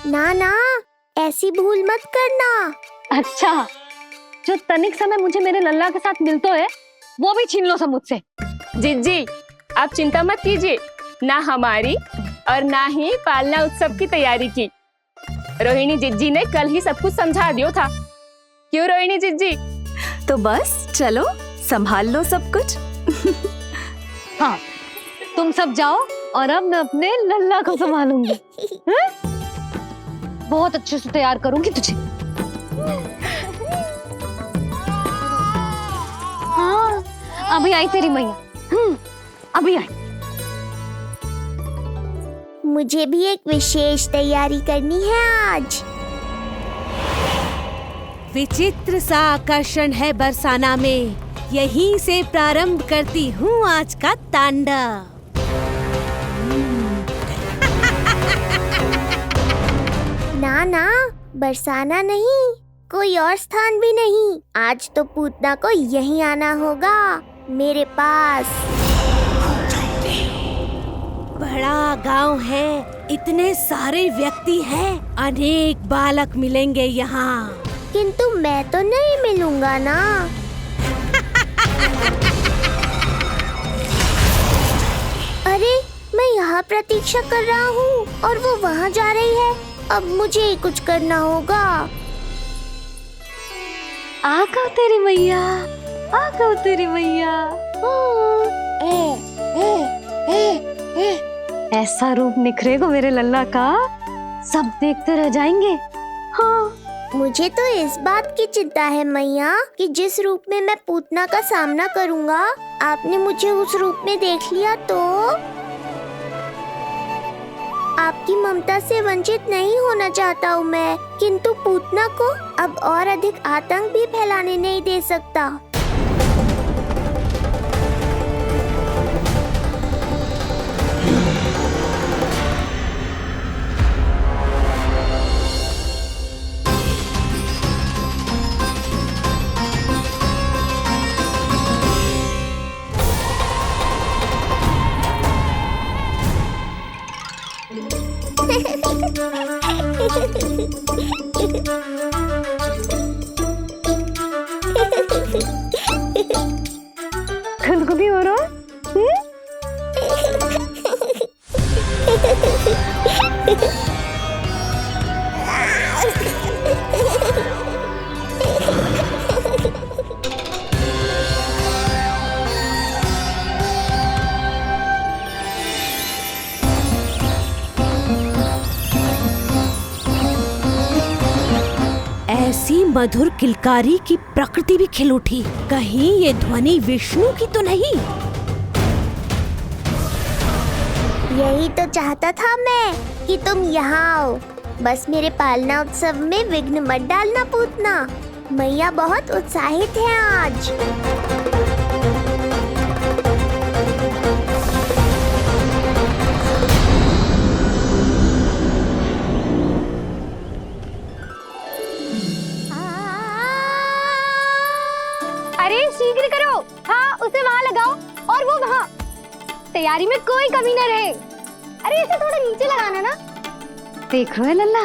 ना ना, ऐसी भूल मत करना। अच्छा, जो तनिक समय मुझे मेरे लल्ला के साथ मिलतो है वो भी छीन लो सब मुझसे। जिज्जी, आप चिंता मत कीजिए, ना हमारी और ना ही पालना उत्सव की तैयारी की। रोहिणी जिज्जी ने कल ही सब कुछ समझा दियो था। क्यों रोहिणी जिज्जी? तो बस चलो संभाल लो सब कुछ। हाँ, तुम सब जाओ और अब मैं अपने लल्ला को संभालूंगी। बहुत अच्छे से तैयार करूंगी तुझे। हाँ, अभी आई तेरी मैया। अभी आई। मुझे भी एक विशेष तैयारी करनी है आज। विचित्र सा आकर्षण है बरसाना में, यहीं से प्रारंभ करती हूँ आज का तांडव। ना ना, बरसाना नहीं, कोई और स्थान भी नहीं। आज तो पूतना को यहीं आना होगा, मेरे पास। बड़ा गांव है, इतने सारे व्यक्ति हैं, अनेक बालक मिलेंगे यहाँ। किंतु मैं तो नहीं मिलूंगा ना। अरे, मैं यहाँ प्रतीक्षा कर रहा हूँ और वो वहाँ जा रही है। अब मुझे ही कुछ करना होगा। आ गओ तेरी मैया, आ गओ तेरी मैया। ऐसा रूप निखरेगा मेरे लल्ला का, सब देखते रह जाएंगे। हाँ, मुझे तो इस बात की चिंता है मैया कि जिस रूप में मैं पूतना का सामना करूँगा, आपने मुझे उस रूप में देख लिया तो आपकी ममता से वंचित नहीं होना चाहता हूँ मैं, किंतु पूतना को अब और अधिक आतंक भी फैलाने नहीं दे सकता। खुदकुदी हो रहा है? ऐसी मधुर किलकारी की प्रकृति भी खिल उठी। कहीं ये ध्वनि विष्णु की तो नहीं? यही तो चाहता था मैं कि तुम यहाँ आओ। बस मेरे पालना उत्सव में विघ्न मत डालना पूतना। मैया बहुत उत्साहित है आज। अरे शीघ्र करो, हाँ उसे वहाँ लगाओ और वो वहाँ। तैयारी में कोई कमी न रहे। अरे इसे थोड़ा नीचे लगाना ना। देख रहे हो लल्ला,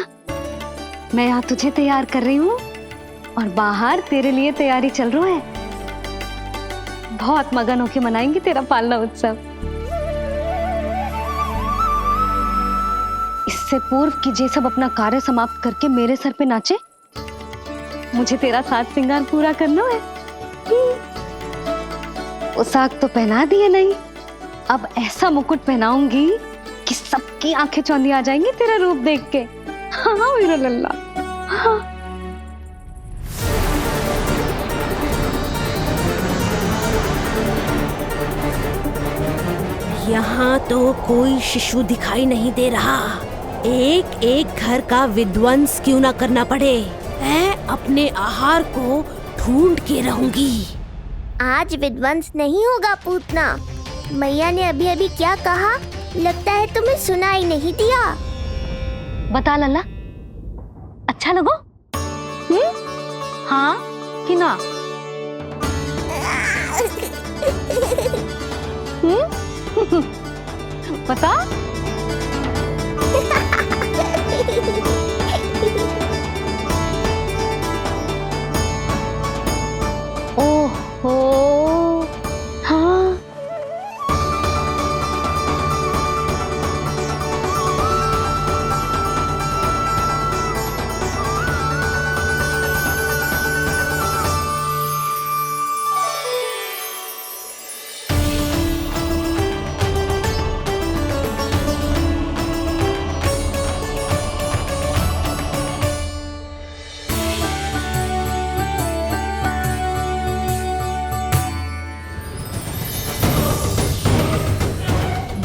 मैं यहाँ तुझे तैयार कर रही हूँ और बाहर तेरे लिए तैयारी चल रही है। बहुत मगन होके मनाएंगे तेरा पालना उत्सव। इससे पूर्व कि जे सब अपना कार्य समाप्त करके मेरे सर पे नाचे, मुझे तेरा साज श्रृंगार पूरा करना है। पोशाक तो पहना दिए नहीं, अब ऐसा मुकुट पहनाऊंगी कि सबकी आंखें चौंधी आ जाएंगी तेरा रूप देख के। हाँ मेरा लल्ला, हाँ। यहाँ तो कोई शिशु दिखाई नहीं दे रहा। एक एक घर का विध्वंस क्यों ना करना पड़े, मैं अपने आहार को ढूंढ के रहूंगी। आज विध्वंस नहीं होगा पूतना। मैया ने अभी अभी क्या कहा, लगता है तुम्हें सुनाई नहीं दिया। बता लल्ला, अच्छा लगो? हाँ कि ना? बता। ओहो, हाँ।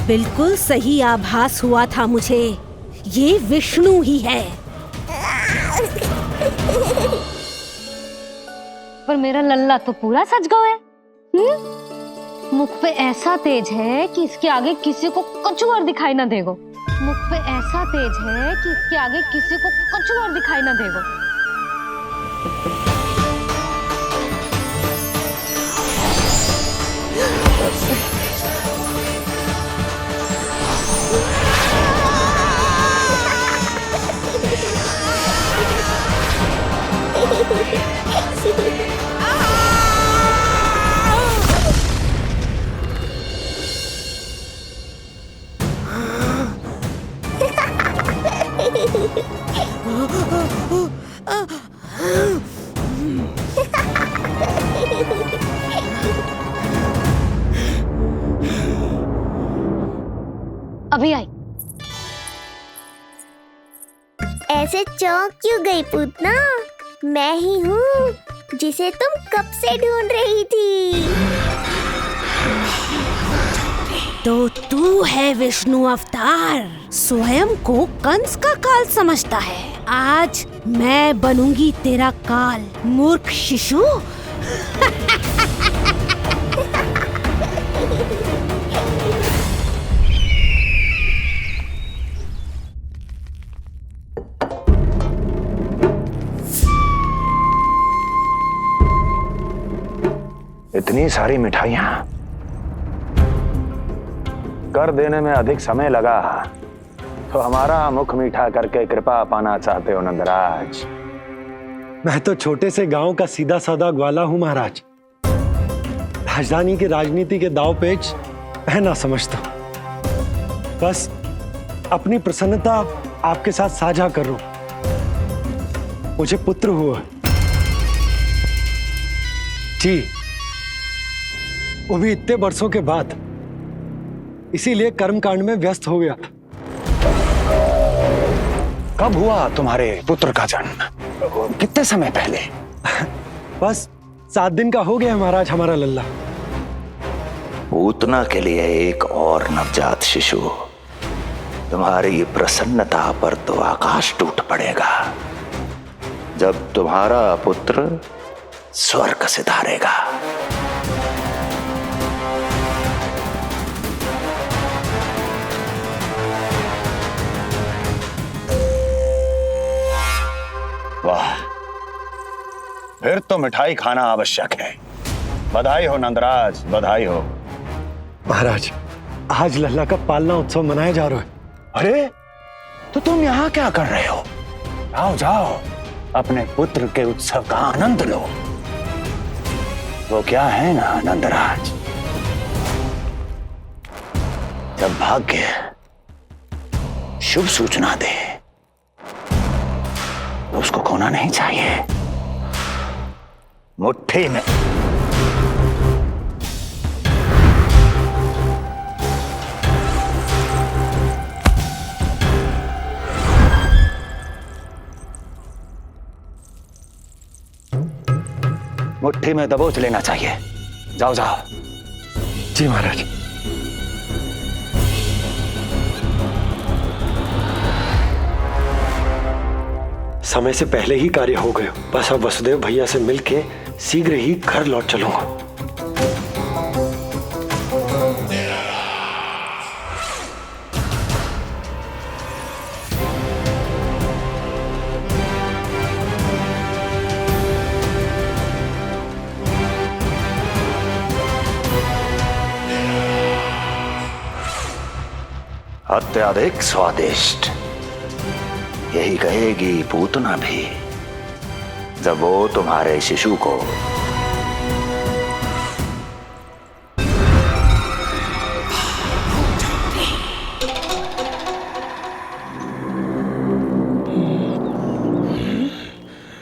बिल्कुल सही आभास हुआ था मुझे, ये विष्णु ही है। पर मेरा लल्ला तो पूरा सज गया है। मुख पे ऐसा तेज है कि इसके आगे किसी को कछु और दिखाई ना देगो। मुख पे ऐसा तेज है कि इसके आगे किसी को कछु और दिखाई ना देगो। अभी आई। ऐसे चौंक क्यों गई पूतना? मैं ही हूँ जिसे तुम कब से ढूंढ रही थी। तो तू है विष्णु अवतार, स्वयं को कंस का काल समझता है। आज मैं बनूंगी तेरा काल, मूर्ख शिशु। इतनी सारी मिठाइयां कर देने में अधिक समय लगा तो हमारा मुख मीठा करके कृपा पाना चाहते हो नंदराज? मैं तो छोटे से गांव का सीधा साधा ग्वाला हूं महाराज। राजधानी की राजनीति के दाव पेच मैं ना समझता। बस अपनी प्रसन्नता आपके साथ साझा कर रहा हूं। मुझे पुत्र हुआ जी, वो भी इतने वर्षों के बाद, इसीलिए कर्मकांड में व्यस्त हो गया। कब हुआ तुम्हारे पुत्र का जन्म? कितने समय पहले? बस 7 दिन का हो गया महाराज हमारा लल्ला। पूतना के लिए एक और नवजात शिशु, तुम्हारी प्रसन्नता पर तो आकाश टूट पड़ेगा जब तुम्हारा पुत्र स्वर्ग सिधारेगा। वाह, फिर तो मिठाई खाना आवश्यक है। बधाई हो नंदराज, बधाई हो। महाराज, आज लल्ला का पालना उत्सव मनाया जा रहा है। अरे, तो तुम यहाँ क्या कर रहे हो? जाओ जाओ, अपने पुत्र के उत्सव का आनंद लो। वो क्या है ना नंदराज, जब भाग्य शुभ सूचना दे तो उसको खोना नहीं चाहिए। मुट्ठी में दबोच लेना चाहिए। जाओ जाओ। जी महाराज। समय से पहले ही कार्य हो गए। बस अब वसुदेव भैया से मिलके शीघ्र ही घर लौट चलूंगा। अत्यधिक स्वादिष्ट, यही कहेगी पूतना भी जब वो तुम्हारे शिशु को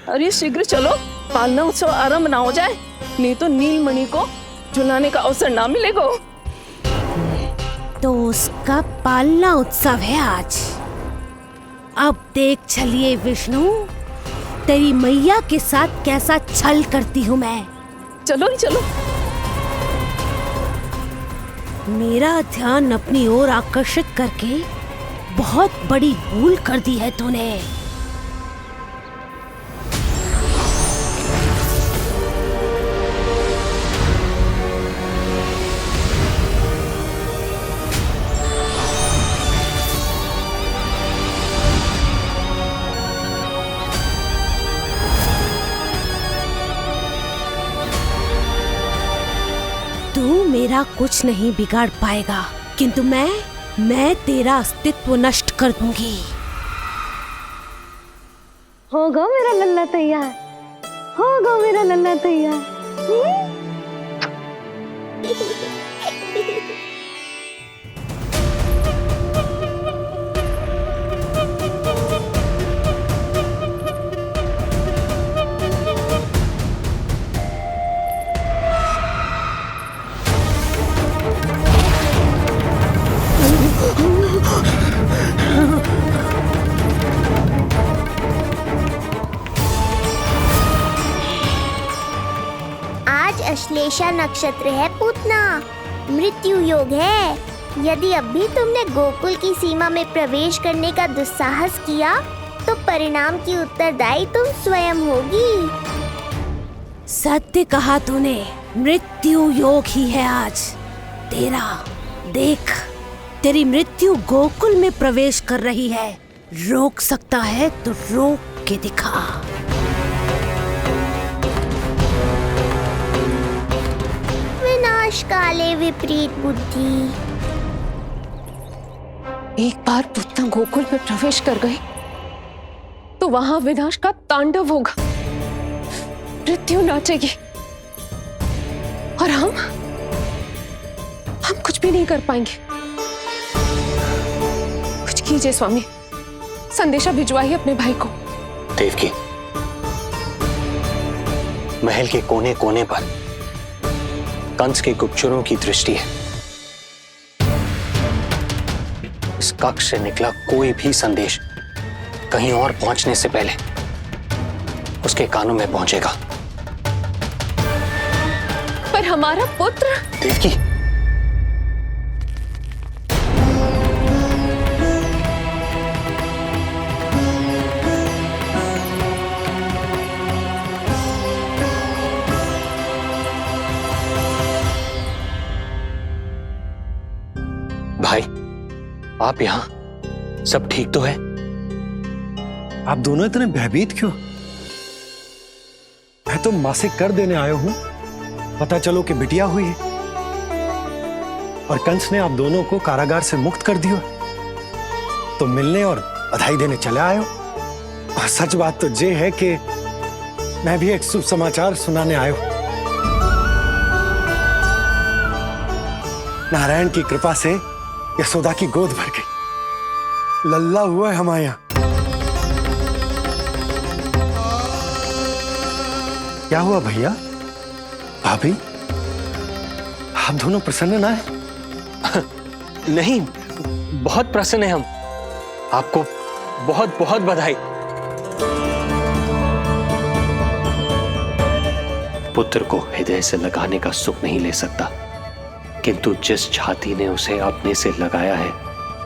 अरे शीघ्र चलो, पालना उत्सव आरंभ ना हो जाए, नहीं तो नीलमणि को झुलाने का अवसर ना मिलेगा। तो उसका पालना उत्सव है आज। अब देख चलिए विष्णु, तेरी मैया के साथ कैसा छल करती हूँ मैं। चलो ही चलो। मेरा ध्यान अपनी ओर आकर्षित करके बहुत बड़ी भूल कर दी है तूने। तू मेरा कुछ नहीं बिगाड़ पाएगा, किंतु मैं तेरा अस्तित्व नष्ट कर दूंगी। होगा मेरा लल्ला तैयार, होगा मेरा लल्ला तैयार। आज अश्लेषा नक्षत्र है पूतना, मृत्यु योग है। यदि अब भी तुमने गोकुल की सीमा में प्रवेश करने का दुस्साहस किया तो परिणाम की उत्तरदायी तुम स्वयं होगी। सत्य कहा तूने, मृत्यु योग ही है आज तेरा। देख, तेरी मृत्यु गोकुल में प्रवेश कर रही है। रोक सकता है तो रोक के दिखा। विनाश काले विपरीत बुद्धि। एक बार पूतना गोकुल में प्रवेश कर गई तो वहां विनाश का तांडव होगा, मृत्यु नाचेगी और हम कुछ भी नहीं कर पाएंगे। कुछ कीजिए स्वामी, संदेशा भिजवाइए अपने भाई को। देवकी, महल के कोने कोने पर कंस के गुप्तचरों की दृष्टि है। इस कक्ष से निकला कोई भी संदेश कहीं और पहुंचने से पहले उसके कानों में पहुंचेगा। पर हमारा पुत्र देवकी, भाई आप यहाँ सब ठीक तो है? आप दोनों इतने भयभीत क्यों? मैं तो मासिक कर देने आया हूं, पता चलो कि बिटिया हुई है और कंस ने आप दोनों को कारागार से मुक्त कर दिया, तो मिलने और बधाई देने चले आए हो। और सच बात तो ये है कि मैं भी एक शुभ समाचार सुनाने आया हूं। नारायण की कृपा से यशोदा की गोद भर गई, लल्ला हुआ है हमारे यहां। क्या हुआ भैया, भाभी, आप दोनों प्रसन्न ना है? नहीं, बहुत प्रसन्न है हम। आपको बहुत बहुत बधाई। पुत्र को हृदय से लगाने का सुख नहीं ले सकता, किंतु जिस छाती ने उसे अपने से लगाया है,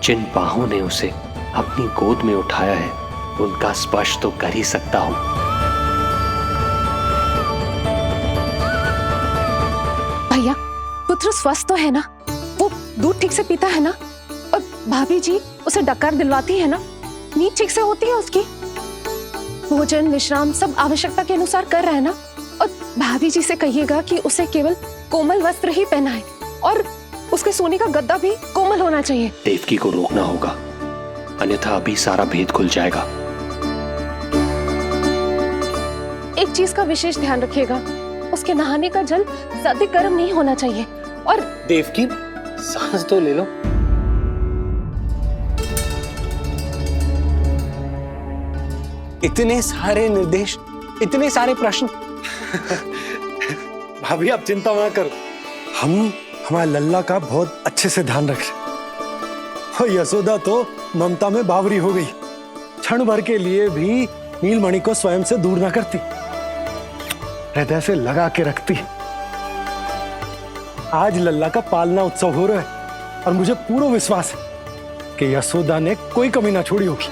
जिन बाहों ने उसे अपनी गोद में उठाया है, उनका स्पर्श तो कर ही सकता हूं। भैया, पुत्र स्वस्थ तो है ना? वो दूध ठीक से पीता है ना? और भाभी जी उसे डकार दिलवाती है ना? नींद ठीक से होती है उसकी? भोजन विश्राम सब आवश्यकता के अनुसार कर रहा है ना? और भाभी जी से कहिएगा कि उसे केवल कोमल वस्त्र ही पहनाए और उसके सोने का गद्दा भी कोमल होना चाहिए। देवकी को रोकना होगा, अन्यथा अभी सारा भेद खुल जाएगा। एक चीज का विशेष ध्यान रखिएगा, उसके नहाने का जल ज्यादा गर्म नहीं होना चाहिए। और देवकी, सांस तो ले लो। इतने सारे निर्देश, इतने सारे प्रश्न। भाभी आप चिंता ना करो, हम हमारे लल्ला का बहुत अच्छे से ध्यान रख रहे। और यशोदा तो ममता में बावरी हो गई, क्षण भर के लिए भी नीलमणि को स्वयं से दूर ना करती, हृदय से लगा के रखती। आज लल्ला का पालना उत्सव हो रहा है और मुझे पूरा विश्वास है कि यशोदा ने कोई कमी ना छोड़ी होगी।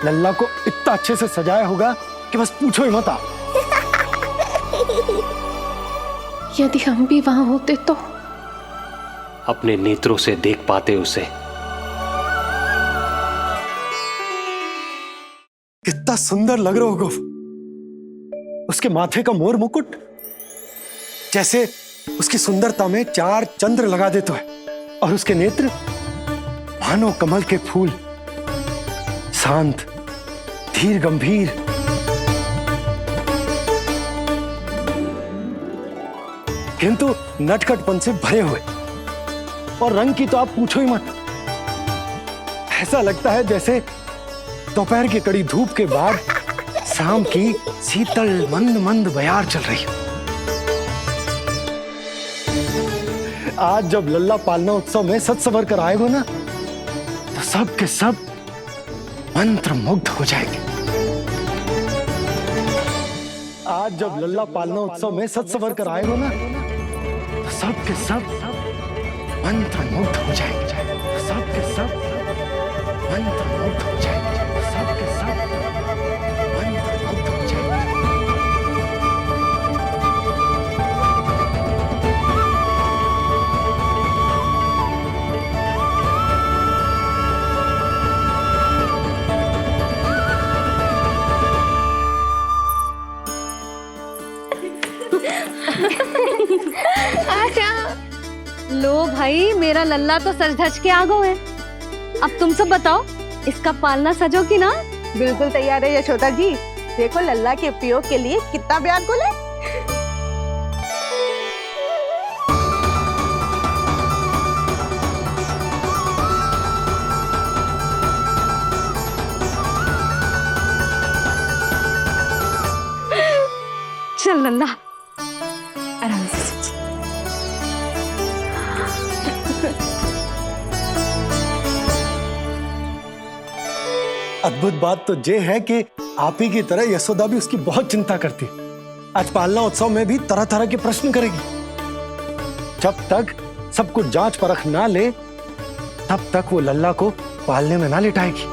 लल्ला को इतना अच्छे से सजाया होगा कि बस पूछो ही मत आप। यदि हम भी वहां होते तो? अपने नेत्रों से देख पाते उसे। कितना सुंदर लग रहा होगा उसके माथे का मोर मुकुट, जैसे उसकी सुंदरता में 4 चंद्र लगा देता है, और उसके नेत्र मानो कमल के फूल, शांत धीर गंभीर। किंतु नटखटपन से भरे हुए, और रंग की तो आप पूछो ही मत। ऐसा लगता है जैसे दोपहर की कड़ी धूप के बाद शाम की शीतल मंद मंद बयार चल रही है। आज जब लल्ला पालना उत्सव में सज संवर कर आएगा ना, तो सब के सब मंत्र मुग्ध हो जाएंगे। आज जब लल्ला पालना उत्सव में सज संवर कर आएगा ना, तो सब के सब मंत्र मुग्ध हो जाएंगे। सब के सब मंत्र मुग्ध हो जाएंगे। सब के सब मंत्र मुग्ध हो जाएंगे। लो भाई, मेरा लल्ला तो सज धज के आ गए है। अब तुम सब बताओ, इसका पालना सजो कि ना? बिल्कुल तैयार है यशोदा जी। देखो लल्ला के उपयोग के लिए कितना व्याकुल है। चल लल्ला, आराम से। अद्भुत बात तो ये है कि आप ही की तरह यशोदा भी उसकी बहुत चिंता करती है। आज पालना उत्सव में भी तरह तरह के प्रश्न करेगी। जब तक सब कुछ जांच परख ना ले तब तक वो लल्ला को पालने में ना लिटाएगी।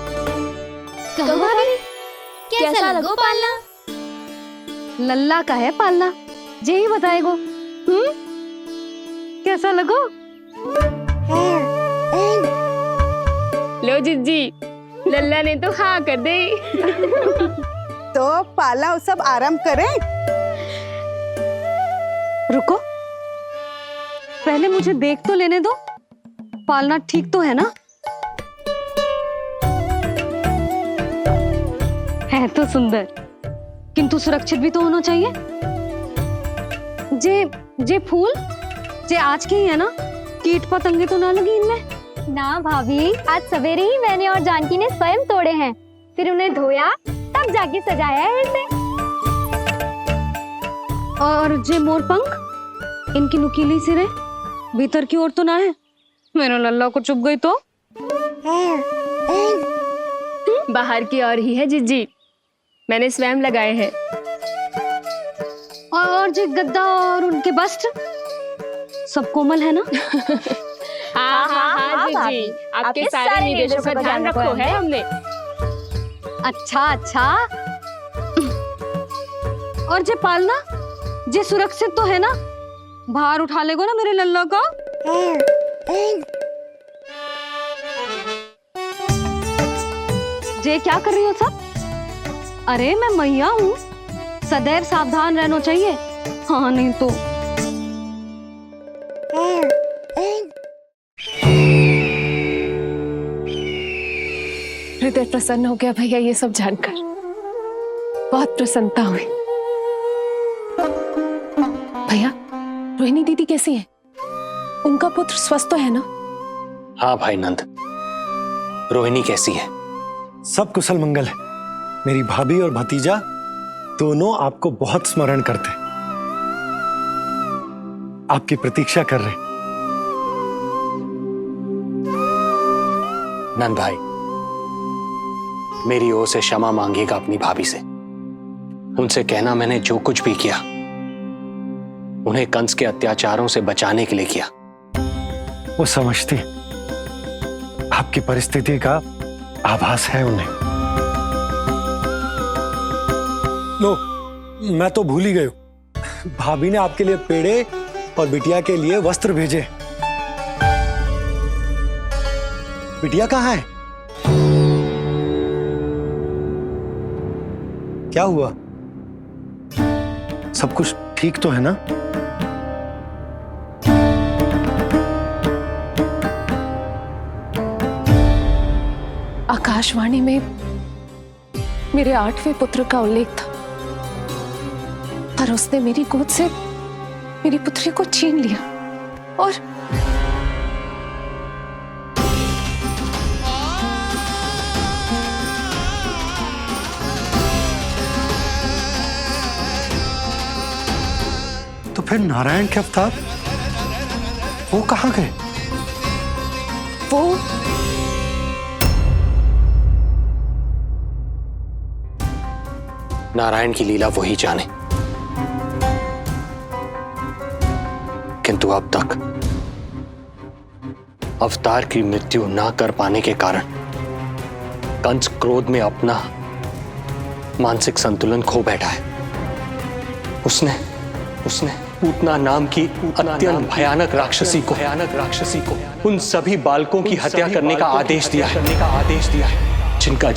कैसा लगो पालना? लल्ला का है पालना, जे ही बताएगो। कैसा लगो? लो जिज्जी, लल्ला ने तो हाँ कर दे। तो पालना उत्सव आरंभ करें? रुको, पहले मुझे देख तो लेने दो। पालना ठीक तो है ना? है तो सुंदर, किंतु सुरक्षित भी तो होना चाहिए। जे फूल जे आज के ही है ना, कीट पतंगे तो ना लगी इनमें? ना भाभी, आज सवेरे ही मैंने और जानकी ने स्वयं तोड़े हैं, फिर उन्हें धोया तब जाके सजाया है इसे। और जे मोर पंख, इनकी नुकीली सिरे भीतर की ओर तो ना है? मेरा लल्ला को चुभ गई तो? बाहर की ओर ही है जिज्जी, मैंने स्वयं लगाए हैं। और जे गद्दा और उनके वस्त्र सब कोमल है ना? हाँ हाँ हाँ जिज्जी, आपके सारे निर्देशों का ध्यान रखो है हमने। अच्छा अच्छा। और जे पालना, जे सुरक्षित तो है ना? बाहर उठा लेगो ना मेरे लल्ला को? जे क्या कर रही हो सब? अरे मैं मैया हूँ, सदैव सावधान रहना चाहिए। हाँ नहीं तो। हृदय प्रसन्न हो गया भैया ये सब जानकर, बहुत प्रसन्नता हुई। भैया, रोहिणी दीदी कैसी है? उनका पुत्र स्वस्थ तो है ना? हाँ भाई नंद, रोहिणी कैसी है? सब कुशल मंगल है। मेरी भाभी और भतीजा दोनों आपको बहुत स्मरण करते, आपकी प्रतीक्षा कर रहे। नंद भाई, मेरी ओर से क्षमा मांगिएगा अपनी भाभी से। उनसे कहना मैंने जो कुछ भी किया, उन्हें कंस के अत्याचारों से बचाने के लिए किया। वो समझती, आपकी परिस्थिति का आभास है उन्हें। लो, मैं तो भूल ही गई हूं। भाभी ने आपके लिए पेड़े और बिटिया के लिए वस्त्र भेजे। बिटिया कहाँ है? क्या हुआ? सब कुछ ठीक तो है ना? आकाशवाणी में मेरे 8वें पुत्र का उल्लेख था, पर उसने मेरी गोद से मेरी पुत्री को छीन लिया। और तो फिर नारायण के अवतार वो कहाँ गए? वो नारायण की लीला वही जाने, किंतु अब तक अवतार की मृत्यु ना कर पाने के कारण कंस क्रोध में अपना मानसिक संतुलन खो बैठा है। उसने पूतना नाम की अत्यंत भयानक राक्षसी को उन सभी बालकों की हत्या करने का आदेश दिया है, जिनका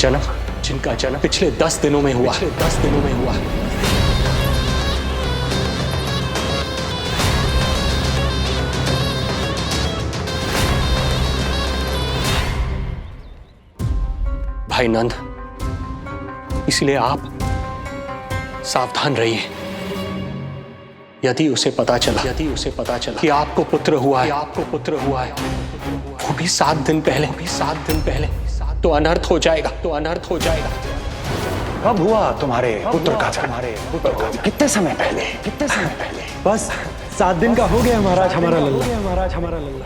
जन्म पिछले 10 दिनों में हुआ। भाई नंद, इसलिए आप सावधान रहिए। यदि उसे पता चला कि आपको पुत्र हुआ है, वो भी 7 दिन पहले, तो अनर्थ हो जाएगा। कब हुआ तुम्हारे पुत्र का जन्म? कितने समय पहले? बस 7 दिन का हो गया महाराज हमारा लल्ला।